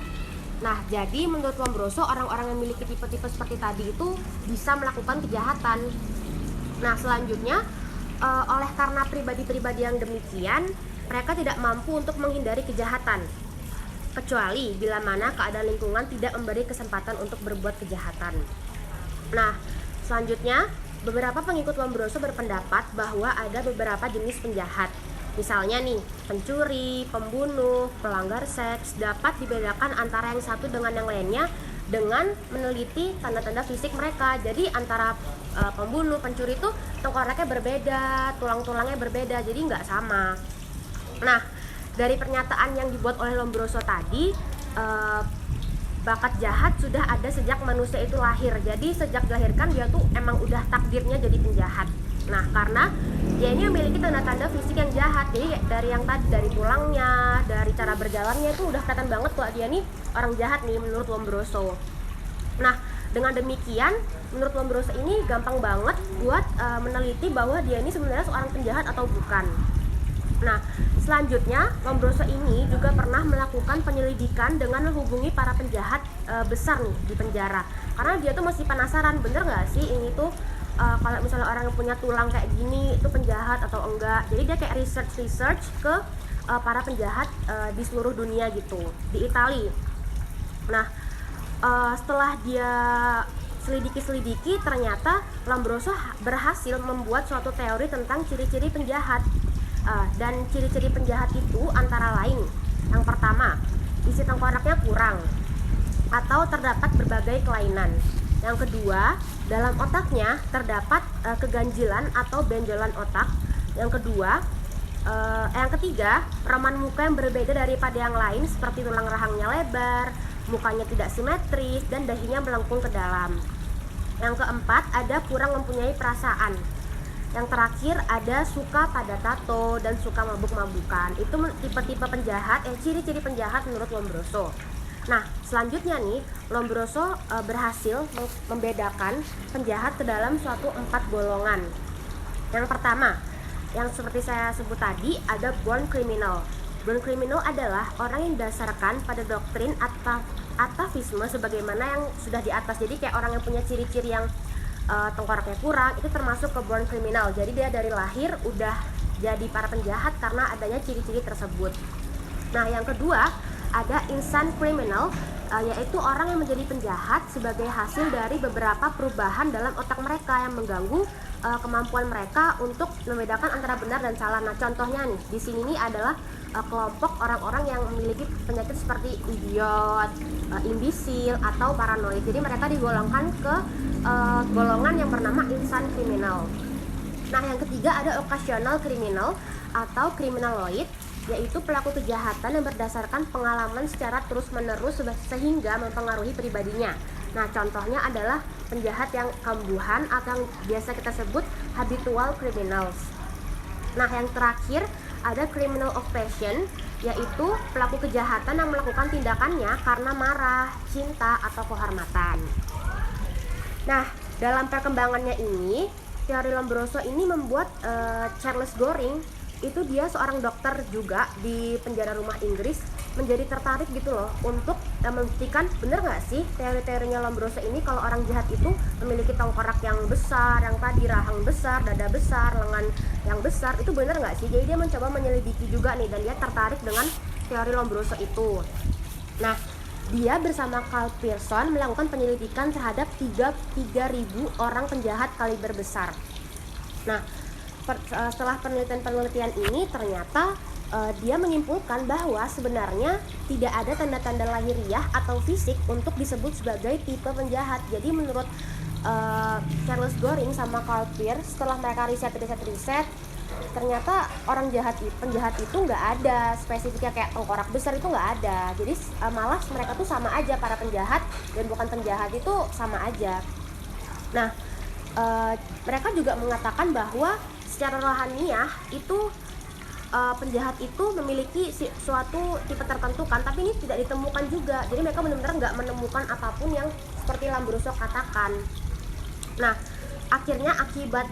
Nah, jadi menurut Lombroso, orang-orang yang memiliki tipe-tipe seperti tadi itu bisa melakukan kejahatan. Nah, selanjutnya oleh karena pribadi-pribadi yang demikian, mereka tidak mampu untuk menghindari kejahatan, kecuali bila mana keadaan lingkungan tidak memberi kesempatan untuk berbuat kejahatan. Nah, selanjutnya beberapa pengikut Lombroso berpendapat bahwa ada beberapa jenis penjahat. Misalnya nih, pencuri, pembunuh, pelanggar seks dapat dibedakan antara yang satu dengan yang lainnya dengan meneliti tanda-tanda fisik mereka. Jadi antara pembunuh, pencuri itu tengkoraknya berbeda, tulang-tulangnya berbeda, jadi nggak sama. Nah, dari pernyataan yang dibuat oleh Lombroso tadi, bakat jahat sudah ada sejak manusia itu lahir. Jadi sejak dilahirkan dia tuh emang udah takdirnya jadi penjahat. Nah, karena dia ini memiliki tanda-tanda fisik yang jahat. Jadi dari yang tadi, dari tulangnya, dari cara berjalannya itu udah kelihatan banget tuh dia nih orang jahat nih menurut Lombroso. Nah, dengan demikian menurut Lombroso ini gampang banget buat meneliti bahwa dia ini sebenarnya seorang penjahat atau bukan. Nah, selanjutnya Lombroso ini juga pernah melakukan penyelidikan dengan menghubungi para penjahat besar nih di penjara. Karena dia tuh masih penasaran, bener nggak sih ini tuh kalau misalnya orang yang punya tulang kayak gini itu penjahat atau enggak. Jadi dia kayak research ke para penjahat di seluruh dunia gitu, di Italia. Nah, setelah dia selidiki ternyata Lombroso berhasil membuat suatu teori tentang ciri-ciri penjahat. Dan ciri-ciri penjahat itu antara lain, yang pertama, isi tengkoraknya kurang atau terdapat berbagai kelainan. Yang kedua, dalam otaknya terdapat keganjilan atau benjolan otak. Yang ketiga, raman muka yang berbeda daripada yang lain seperti tulang rahangnya lebar, mukanya tidak simetris, dan dahinya melengkung ke dalam. Yang keempat, ada kurang mempunyai perasaan. Yang terakhir ada suka pada tato dan suka mabuk-mabukan. Itu tipe-tipe penjahat, ciri-ciri penjahat menurut Lombroso. Nah, selanjutnya nih, Lombroso berhasil membedakan penjahat ke dalam suatu 4 golongan. Yang pertama, yang seperti saya sebut tadi, ada born criminal. Born criminal adalah orang yang didasarkan pada doktrin atavisme sebagaimana yang sudah di atas. Jadi kayak orang yang punya ciri-ciri yang tengkoraknya kurang, itu termasuk ke born criminal. Jadi dia dari lahir udah jadi para penjahat karena adanya ciri-ciri tersebut. Nah, yang kedua ada insane criminal, yaitu orang yang menjadi penjahat sebagai hasil dari beberapa perubahan dalam otak mereka yang mengganggu kemampuan mereka untuk membedakan antara benar dan salah. Nah, contohnya nih di sini nih adalah kelompok orang-orang yang memiliki penyakit seperti idiot, imbisil atau paranoid. Jadi mereka digolongkan ke golongan yang bernama insane criminal. Nah, yang ketiga ada occasional criminal atau criminaloid, yaitu pelaku kejahatan yang berdasarkan pengalaman secara terus-menerus sehingga mempengaruhi pribadinya. Nah, contohnya adalah penjahat yang kambuhan atau yang biasa kita sebut habitual criminals. Nah, yang terakhir ada criminal of passion, yaitu pelaku kejahatan yang melakukan tindakannya karena marah, cinta, atau kehormatan. Nah, dalam perkembangannya ini, teori Lombroso ini membuat Charles Goring, itu dia seorang dokter juga di penjara rumah Inggris, menjadi tertarik gitu loh untuk membuktikan bener nggak sih teori-teorinya Lombroso ini kalau orang jahat itu memiliki tengkorak yang besar, yang tadi rahang besar, dada besar, lengan yang besar, itu bener nggak sih? Jadi dia mencoba menyelidiki juga nih, dan dia tertarik dengan teori Lombroso itu. Nah, dia bersama Carl Pearson melakukan penyelidikan terhadap 3.000 orang penjahat kaliber besar. Nah, setelah penelitian ini ternyata dia menyimpulkan bahwa sebenarnya tidak ada tanda-tanda lahiriah atau fisik untuk disebut sebagai tipe penjahat. Jadi menurut Charles Goring sama Carl Pearson, setelah mereka riset, ternyata penjahat itu nggak ada spesifiknya kayak tengkorak besar, itu nggak ada. Jadi malah mereka tuh sama aja, para penjahat dan bukan penjahat itu sama aja. Nah, mereka juga mengatakan bahwa secara rohaniah itu penjahat itu memiliki suatu tipe tertentu kan, tapi ini tidak ditemukan juga. Jadi mereka benar-benar nggak menemukan apapun yang seperti Lombroso katakan. Nah, akhirnya akibat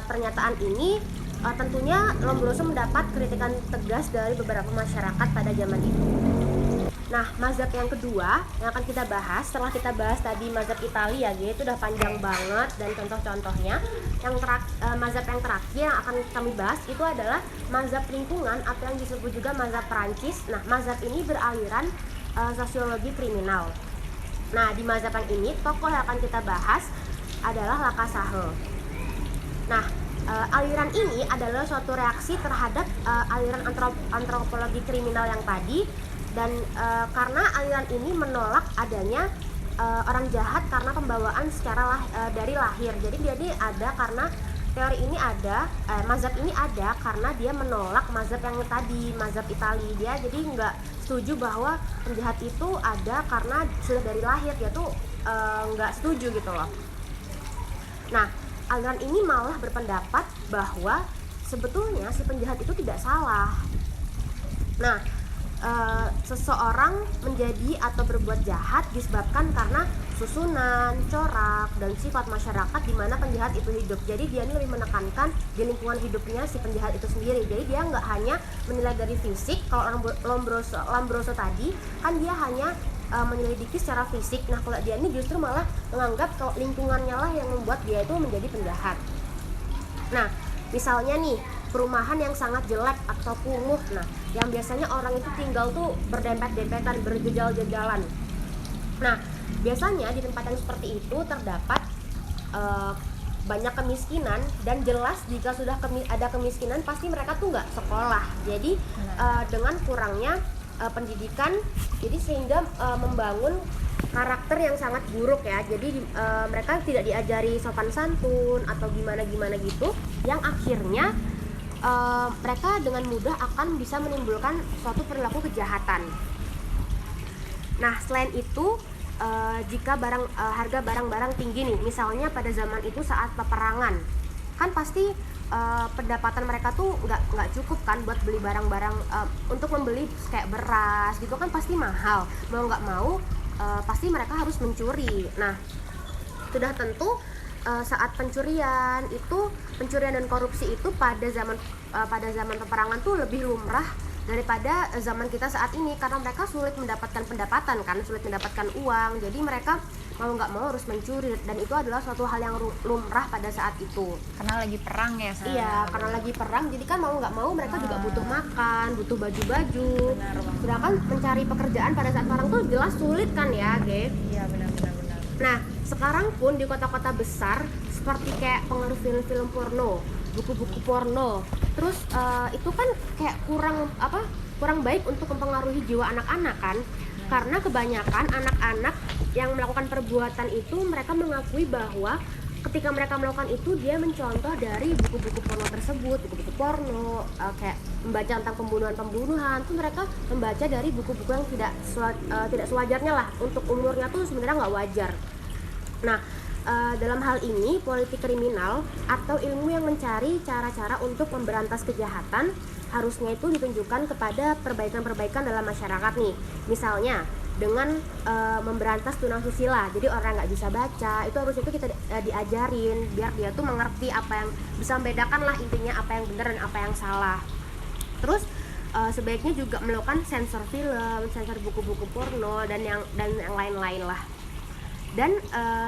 pernyataan ini tentunya Lombroso mendapat kritikan tegas dari beberapa masyarakat pada zaman itu. Nah, mazhab yang kedua yang akan kita bahas setelah kita bahas tadi mazhab Italia ya, itu udah panjang banget dan contoh-contohnya. Mazhab yang terakhir yang akan kami bahas itu adalah mazhab lingkungan atau yang disebut juga mazhab Perancis. Nah, mazhab ini beraliran sosiologi kriminal. Nah, di mazhab yang ini tokoh yang akan kita bahas adalah Lascaux. Nah, aliran ini adalah suatu reaksi terhadap aliran antropologi kriminal yang tadi. Dan karena aliran ini menolak adanya orang jahat karena pembawaan secara dari lahir. Jadi dia ada karena teori ini ada, mazhab ini ada karena dia menolak mazhab yang tadi, mazhab Italia. Dia jadi nggak setuju bahwa penjahat itu ada karena sudah dari lahir, dia tuh nggak setuju gitu loh. Nah, aliran ini malah berpendapat bahwa sebetulnya si penjahat itu tidak salah. Nah, seseorang menjadi atau berbuat jahat disebabkan karena susunan, corak, dan sifat masyarakat di mana penjahat itu hidup. Jadi dia ini lebih menekankan di lingkungan hidupnya si penjahat itu sendiri. Jadi dia nggak hanya menilai dari fisik. Kalau Lombroso tadi kan dia hanya menyelidiki secara fisik. Nah, kalau dia ini justru malah menganggap kalau lingkungannya lah yang membuat dia itu menjadi penjahat. Nah, misalnya nih perumahan yang sangat jelek atau kumuh, nah yang biasanya orang itu tinggal tuh berdempet-dempetan, berjejal-jejalan. Nah, biasanya di tempat yang seperti itu terdapat banyak kemiskinan, dan jelas jika sudah ada kemiskinan pasti mereka tuh nggak sekolah. Jadi dengan kurangnya pendidikan, jadi sehingga membangun karakter yang sangat buruk ya. Jadi mereka tidak diajari sopan santun atau gimana gitu, yang akhirnya mereka dengan mudah akan bisa menimbulkan suatu perilaku kejahatan. Nah, selain itu jika harga barang-barang tinggi nih, misalnya pada zaman itu saat peperangan, kan pasti pendapatan mereka tuh nggak cukup kan buat beli barang-barang, untuk membeli kayak beras gitu kan pasti mahal, mau nggak mau pasti mereka harus mencuri. Nah, sudah tentu saat pencurian dan korupsi itu pada zaman peperangan tuh lebih lumrah daripada zaman kita saat ini, karena mereka sulit mendapatkan pendapatan kan, sulit mendapatkan uang. Jadi mereka mau nggak mau harus mencuri, dan itu adalah suatu hal yang lumrah pada saat itu. Karena lagi perang ya. Iya, karena lagi perang, jadi kan mau nggak mau mereka juga butuh makan, butuh baju-baju. Sedangkan mencari pekerjaan pada saat perang tuh jelas sulit kan ya, Ge? Iya, benar. Nah, sekarang pun di kota-kota besar seperti kayak pengaruh film-film porno, buku-buku porno, terus itu kan kayak kurang baik untuk mempengaruhi jiwa anak-anak kan. Karena kebanyakan anak-anak yang melakukan perbuatan itu mereka mengakui bahwa ketika mereka melakukan itu dia mencontoh dari buku-buku porno tersebut, buku-buku porno, kayak membaca tentang pembunuhan tuh mereka membaca dari buku-buku yang tidak sewajarnya lah, untuk umurnya tuh sebenarnya nggak wajar. Nah, dalam hal ini politik kriminal atau ilmu yang mencari cara-cara untuk memberantas kejahatan harusnya itu ditunjukkan kepada perbaikan-perbaikan dalam masyarakat nih. Misalnya dengan memberantas tunasusila. Jadi orang nggak bisa baca itu harusnya itu kita diajarin biar dia tuh mengerti apa yang bisa membedakan lah intinya apa yang benar dan apa yang salah. Terus sebaiknya juga melakukan sensor film, sensor buku-buku porno dan yang lain-lain lah. Dan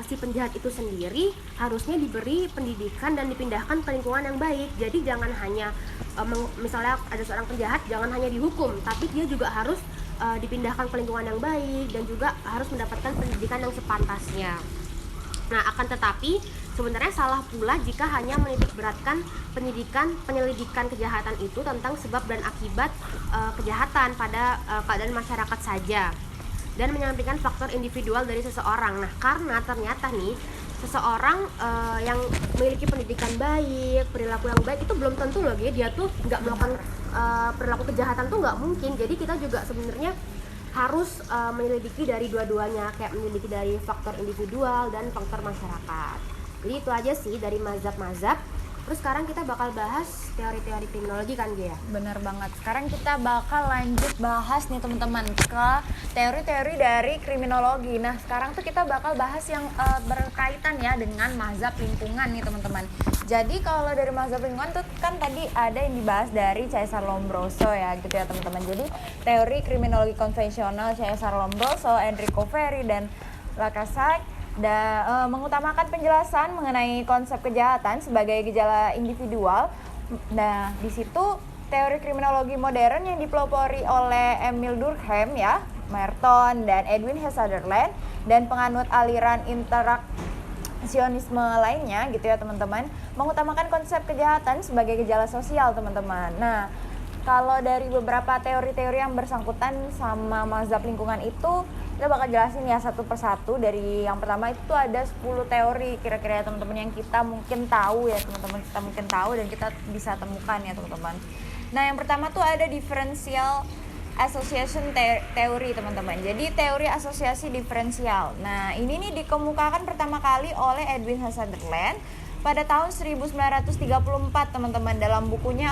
si penjahat itu sendiri harusnya diberi pendidikan dan dipindahkan ke lingkungan yang baik. Jadi jangan hanya misalnya ada seorang penjahat, jangan hanya dihukum, tapi dia juga harus dipindahkan ke lingkungan yang baik dan juga harus mendapatkan pendidikan yang sepantasnya. Nah, akan tetapi sebenarnya salah pula jika hanya menitikberatkan penyelidikan kejahatan itu tentang sebab dan akibat kejahatan pada keadaan masyarakat saja, dan menyampaikan faktor individual dari seseorang. Nah, karena ternyata nih seseorang yang memiliki pendidikan baik, perilaku yang baik itu belum tentu loh dia tuh nggak melakukan perilaku kejahatan tuh nggak mungkin. Jadi kita juga sebenarnya harus menyelidiki dari dua-duanya, kayak menyelidiki dari faktor individual dan faktor masyarakat. Jadi itu aja sih dari mazhab-mazhab. Terus sekarang kita bakal bahas teori-teori kriminologi kan Gia? Bener banget. Sekarang kita bakal lanjut bahas nih teman-teman ke teori-teori dari kriminologi. Nah sekarang tuh kita bakal bahas yang berkaitan ya dengan mazhab lingkungan nih teman-teman. Jadi kalau dari mazhab lingkungan tuh kan tadi ada yang dibahas dari Cesare Lombroso ya gitu ya teman-teman. Jadi teori kriminologi konvensional Cesare Lombroso, Enrico Ferri dan Lacazette mengutamakan penjelasan mengenai konsep kejahatan sebagai gejala individual. Nah, di situ teori kriminologi modern yang dipelopori oleh Emil Durkheim ya, Merton dan Edwin H. Sutherland dan penganut aliran interaksionisme lainnya gitu ya teman-teman, mengutamakan konsep kejahatan sebagai gejala sosial teman-teman. Nah, kalau dari beberapa teori-teori yang bersangkutan sama mazhab lingkungan itu kita bakal jelasin ya satu persatu. Dari yang pertama itu ada 10 teori kira-kira ya teman-teman yang kita mungkin tahu ya teman-teman, kita mungkin tahu dan kita bisa temukan ya teman-teman. Nah yang pertama tuh ada differential association teori teman-teman. Jadi teori asosiasi diferensial. Nah ini nih dikemukakan pertama kali oleh Edwin H. Sutherland pada tahun 1934 teman-teman dalam bukunya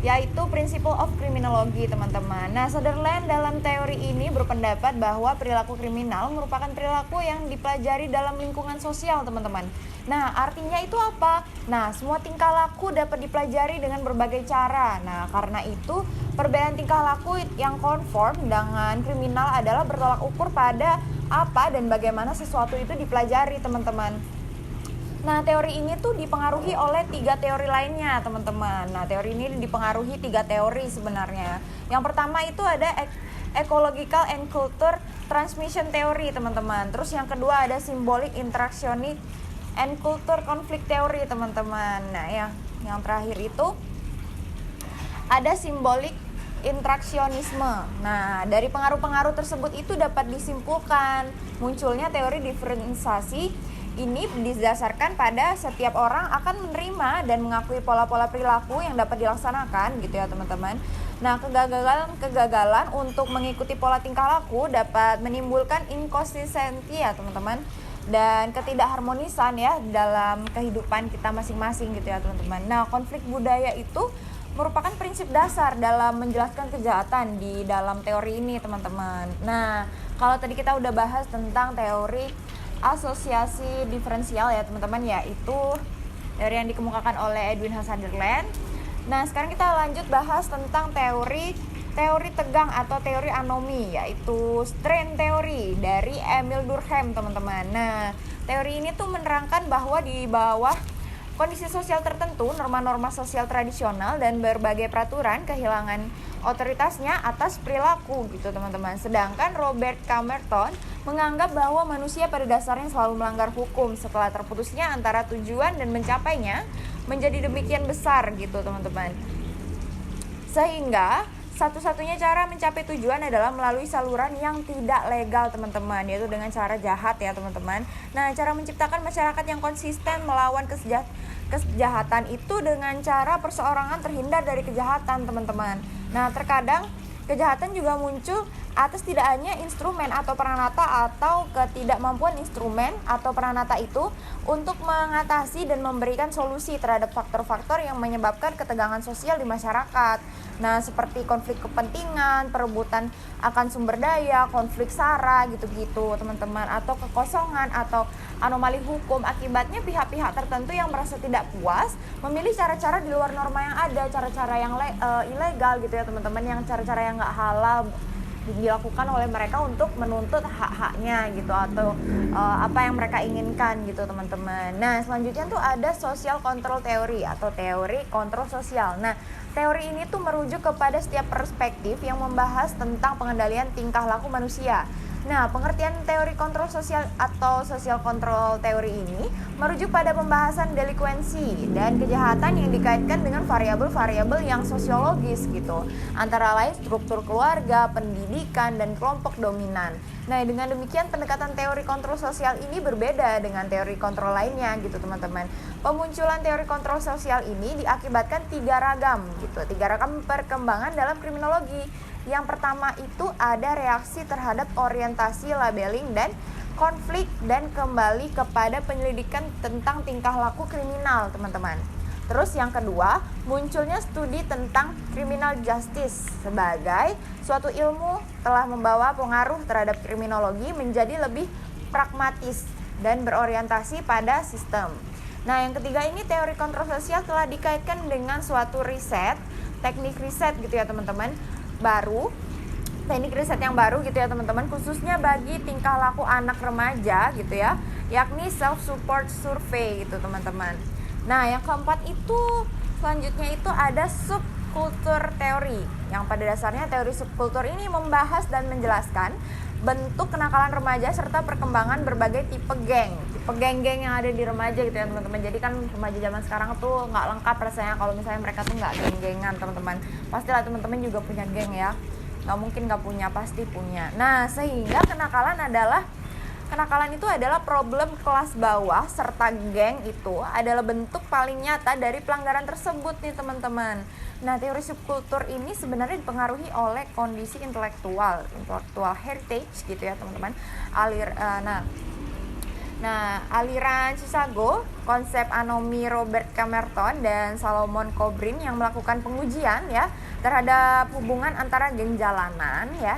yaitu Principle of Criminology teman-teman. Nah Sutherland dalam teori ini berpendapat bahwa perilaku kriminal merupakan perilaku yang dipelajari dalam lingkungan sosial teman-teman. Nah artinya itu apa? Nah semua tingkah laku dapat dipelajari dengan berbagai cara. Nah karena itu perbedaan tingkah laku yang konform dengan kriminal adalah bertolak ukur pada apa dan bagaimana sesuatu itu dipelajari teman-teman. Nah teori ini tuh dipengaruhi oleh 3 teori lainnya teman-teman. Nah teori ini dipengaruhi 3 teori sebenarnya. Yang pertama itu ada ecological and culture transmission theory teman-teman. Terus yang kedua ada symbolic interactionist and culture conflict theory teman-teman. Nah yang terakhir itu ada symbolic interaksionisme. Nah, dari pengaruh-pengaruh tersebut itu dapat disimpulkan munculnya teori diferensiasi. Ini didasarkan pada setiap orang akan menerima dan mengakui pola-pola perilaku yang dapat dilaksanakan gitu ya teman-teman. Nah kegagalan untuk mengikuti pola tingkah laku dapat menimbulkan inkonsistensi ya teman-teman, dan ketidakharmonisan ya dalam kehidupan kita masing-masing gitu ya teman-teman. Nah konflik budaya itu merupakan prinsip dasar dalam menjelaskan kejahatan di dalam teori ini teman-teman. Nah kalau tadi kita udah bahas tentang teori asosiasi diferensial ya teman-teman, yaitu teori yang dikemukakan oleh Edwin H. Sutherland. Nah sekarang kita lanjut bahas tentang teori tegang atau teori anomi, yaitu strain theory dari Emil Durkheim teman-teman. Nah teori ini tuh menerangkan bahwa di bawah kondisi sosial tertentu, norma-norma sosial tradisional dan berbagai peraturan kehilangan otoritasnya atas perilaku gitu teman-teman. Sedangkan Robert K. Merton menganggap bahwa manusia pada dasarnya selalu melanggar hukum setelah terputusnya antara tujuan dan mencapainya menjadi demikian besar gitu teman-teman. Sehingga satu-satunya cara mencapai tujuan adalah melalui saluran yang tidak legal teman-teman, yaitu dengan cara jahat ya teman-teman. Nah cara menciptakan masyarakat yang konsisten melawan kejahatan itu dengan cara perseorangan terhindar dari kejahatan teman-teman. Nah terkadang kejahatan juga muncul atas tidak hanya instrumen atau peranata atau ketidakmampuan instrumen atau peranata itu untuk mengatasi dan memberikan solusi terhadap faktor-faktor yang menyebabkan ketegangan sosial di masyarakat. Nah, seperti konflik kepentingan, perebutan akan sumber daya, konflik SARA gitu-gitu, teman-teman, atau kekosongan atau anomali hukum. Akibatnya pihak-pihak tertentu yang merasa tidak puas memilih cara-cara di luar norma yang ada, cara-cara yang ilegal gitu ya, teman-teman, yang cara-cara yang nggak halal dilakukan oleh mereka untuk menuntut hak-haknya gitu atau apa yang mereka inginkan gitu teman-teman. Nah selanjutnya tuh ada social control theory atau teori kontrol sosial. Nah teori ini tuh merujuk kepada setiap perspektif yang membahas tentang pengendalian tingkah laku manusia. Nah, pengertian teori kontrol sosial atau social control teori ini merujuk pada pembahasan delinkuensi dan kejahatan yang dikaitkan dengan variabel-variabel yang sosiologis gitu. Antara lain struktur keluarga, pendidikan, dan kelompok dominan. Nah, dengan demikian pendekatan teori kontrol sosial ini berbeda dengan teori kontrol lainnya gitu, teman-teman. Pemunculan teori kontrol sosial ini diakibatkan 3 ragam perkembangan dalam kriminologi. Yang pertama itu ada reaksi terhadap orientasi labeling dan konflik dan kembali kepada penyelidikan tentang tingkah laku kriminal, teman-teman. Terus yang kedua, munculnya studi tentang criminal justice sebagai suatu ilmu telah membawa pengaruh terhadap kriminologi menjadi lebih pragmatis dan berorientasi pada sistem. Nah, yang ketiga ini teori kontroversial telah dikaitkan dengan suatu riset, teknik riset gitu ya teman-teman, teknik riset yang baru gitu ya teman-teman, khususnya bagi tingkah laku anak remaja gitu ya, yakni self-support survey gitu teman-teman. Nah, yang keempat itu selanjutnya itu ada subkultur teori, yang pada dasarnya teori subkultur ini membahas dan menjelaskan bentuk kenakalan remaja serta perkembangan berbagai tipe geng-geng yang ada di remaja gitu ya teman-teman. Jadi kan remaja zaman sekarang tuh nggak lengkap rasanya kalau misalnya mereka tuh nggak geng-gengan teman-teman. Pastilah teman-teman juga punya geng ya, nggak mungkin nggak punya, pasti punya. Nah, sehingga kenakalan itu adalah problem kelas bawah serta geng itu adalah bentuk paling nyata dari pelanggaran tersebut nih teman-teman. Nah, teori subkultur ini sebenarnya dipengaruhi oleh kondisi intelektual heritage gitu ya teman-teman. Aliran Chicago, konsep anomi Robert Camerton dan Salomon Kobrin yang melakukan pengujian ya terhadap hubungan antara geng jalanan ya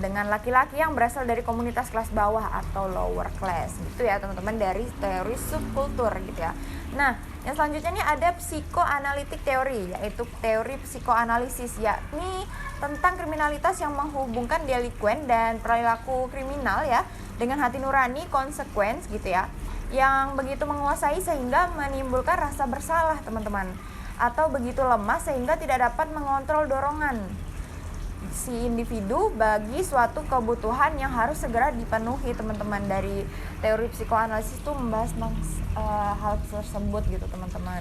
dengan laki-laki yang berasal dari komunitas kelas bawah atau lower class gitu ya teman-teman, dari teori subkultur gitu ya. Nah, yang selanjutnya ini ada psikoanalitik teori, yaitu teori psikoanalisis, yakni tentang kriminalitas yang menghubungkan delikuen dan perilaku kriminal ya dengan hati nurani konsekuen gitu ya, yang begitu menguasai sehingga menimbulkan rasa bersalah teman-teman, atau begitu lemah sehingga tidak dapat mengontrol dorongan si individu bagi suatu kebutuhan yang harus segera dipenuhi teman-teman. Dari teori psikoanalisis itu membahas hal tersebut gitu teman-teman.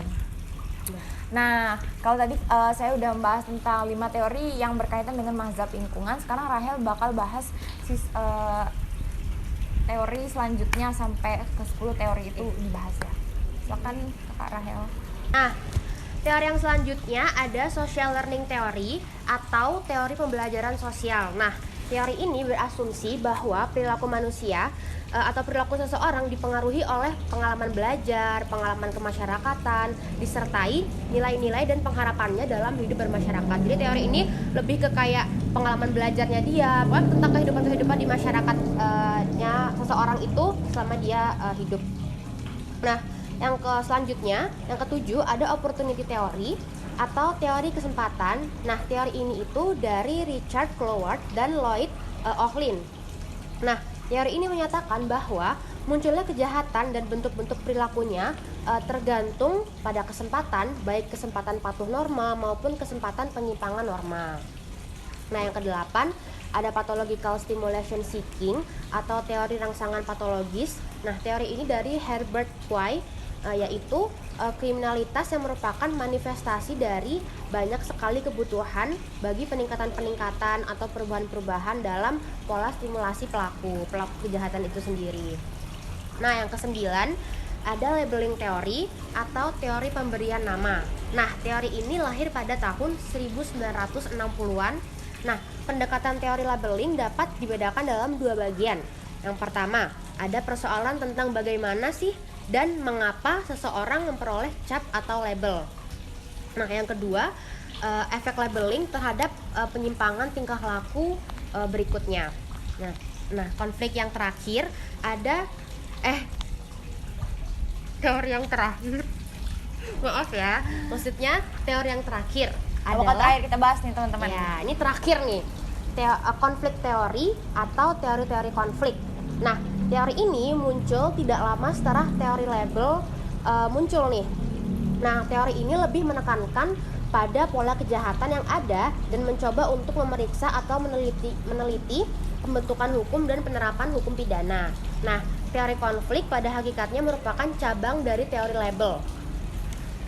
Nah, kalau tadi saya udah membahas tentang 5 teori yang berkaitan dengan mazhab lingkungan, sekarang Rahel bakal bahas teori selanjutnya sampai ke 10 teori itu dibahas ya. Silakan Kak Rahel. Nah, teori yang selanjutnya ada social learning theory atau teori pembelajaran sosial. Nah, teori ini berasumsi bahwa perilaku manusia atau perilaku seseorang dipengaruhi oleh pengalaman belajar, pengalaman kemasyarakatan, disertai nilai-nilai dan pengharapannya dalam hidup bermasyarakat. Jadi teori ini lebih ke kayak pengalaman belajarnya dia, tentang kehidupan di masyarakatnya seseorang itu selama dia hidup. Nah, yang selanjutnya, yang ketujuh ada opportunity theory atau teori kesempatan. Nah, teori ini itu dari Richard Cloward dan Lloyd Ochlin. Nah, teori ini menyatakan bahwa munculnya kejahatan dan bentuk-bentuk perilakunya tergantung pada kesempatan, baik kesempatan patuh norma maupun kesempatan penyimpangan norma. Nah, yang kedelapan ada pathological stimulation seeking atau teori rangsangan patologis. Nah, teori ini dari Herbert Quay, yaitu kriminalitas yang merupakan manifestasi dari banyak sekali kebutuhan bagi peningkatan-peningkatan atau perubahan-perubahan dalam pola stimulasi pelaku kejahatan itu sendiri. Nah, yang kesembilan ada labeling teori atau teori pemberian nama. Nah, teori ini lahir pada tahun 1960-an. Nah, pendekatan teori labeling dapat dibedakan dalam 2 bagian. Yang pertama, ada persoalan tentang bagaimana sih dan mengapa seseorang memperoleh cap atau label. Nah, yang kedua, efek labeling terhadap penyimpangan tingkah laku berikutnya. Nah, konflik yang terakhir ada teori yang terakhir. Maaf ya, maksudnya teori yang terakhir adalah terakhir kita bahas nih teman-teman. Ya, ini terakhir nih. Konflik teori atau teori-teori konflik. Nah, teori ini muncul tidak lama setelah teori label muncul nih. Nah, teori ini lebih menekankan pada pola kejahatan yang ada dan mencoba untuk memeriksa atau meneliti pembentukan hukum dan penerapan hukum pidana. Nah, teori konflik pada hakikatnya merupakan cabang dari teori label.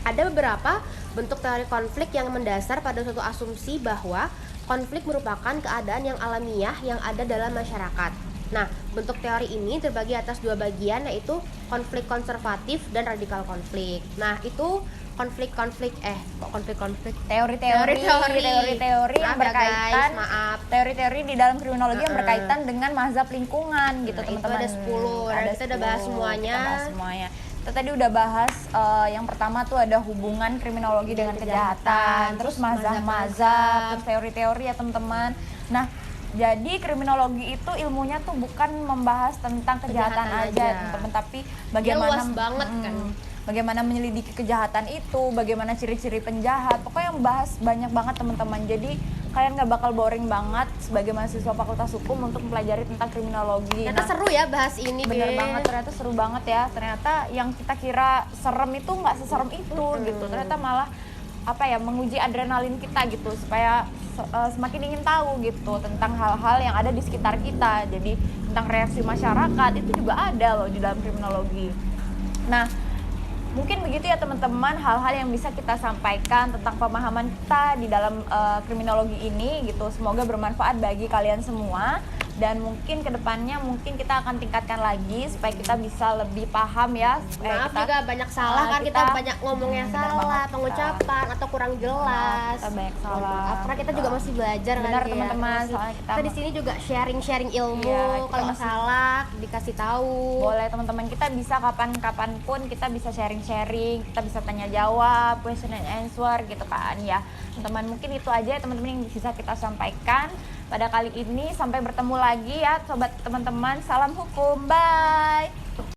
Ada beberapa bentuk teori konflik yang mendasar pada suatu asumsi bahwa konflik merupakan keadaan yang alamiah yang ada dalam masyarakat. Nah, bentuk teori ini terbagi atas 2 bagian, yaitu konflik konservatif dan radikal konflik. Nah, itu konflik-konflik teori-teori yang berkaitan, teori-teori di dalam kriminologi yang berkaitan dengan mazhab lingkungan gitu teman-teman. Itu ada 10, dan kita udah bahas semuanya. Kita tadi udah bahas yang pertama tuh ada hubungan kriminologi dengan kejahatan, terus mazhab-mazhab, terus teori-teori ya teman-teman. Nah, jadi kriminologi itu ilmunya tuh bukan membahas tentang kejahatan aja teman-teman, tapi bagaimana luas banget kan. Bagaimana menyelidiki kejahatan itu, bagaimana ciri-ciri penjahat, pokoknya yang bahas banyak banget teman-teman. Jadi kalian nggak bakal boring banget sebagai mahasiswa Fakultas Hukum untuk mempelajari tentang kriminologi. Ternyata seru ya bahas ini. Bener banget, ternyata seru banget ya. Ternyata yang kita kira serem itu nggak seserem itu gitu. Ternyata malah menguji adrenalin kita gitu supaya semakin ingin tahu gitu tentang hal-hal yang ada di sekitar kita. Jadi tentang reaksi masyarakat itu juga ada loh di dalam kriminologi. Nah, mungkin begitu ya teman-teman hal-hal yang bisa kita sampaikan tentang pemahaman kita di dalam kriminologi ini gitu. Semoga bermanfaat bagi kalian semua. Dan mungkin kedepannya kita akan tingkatkan lagi supaya kita bisa lebih paham ya. Maaf juga banyak salah kan, kita banyak ngomongnya salah, pengucapan atau kurang jelas. Kita banyak salah. Karena kita juga masih belajar kan. Benar teman-teman, soalnya kita di sini juga sharing ilmu. Kalau masalah dikasih tahu. Boleh teman-teman, kita bisa kapan-kapan pun kita bisa sharing, kita bisa tanya jawab, question and answer gitu kan ya. Teman-teman, mungkin itu aja teman-teman yang bisa kita sampaikan pada kali ini. Sampai bertemu lagi ya sobat teman-teman. Salam hukum, bye.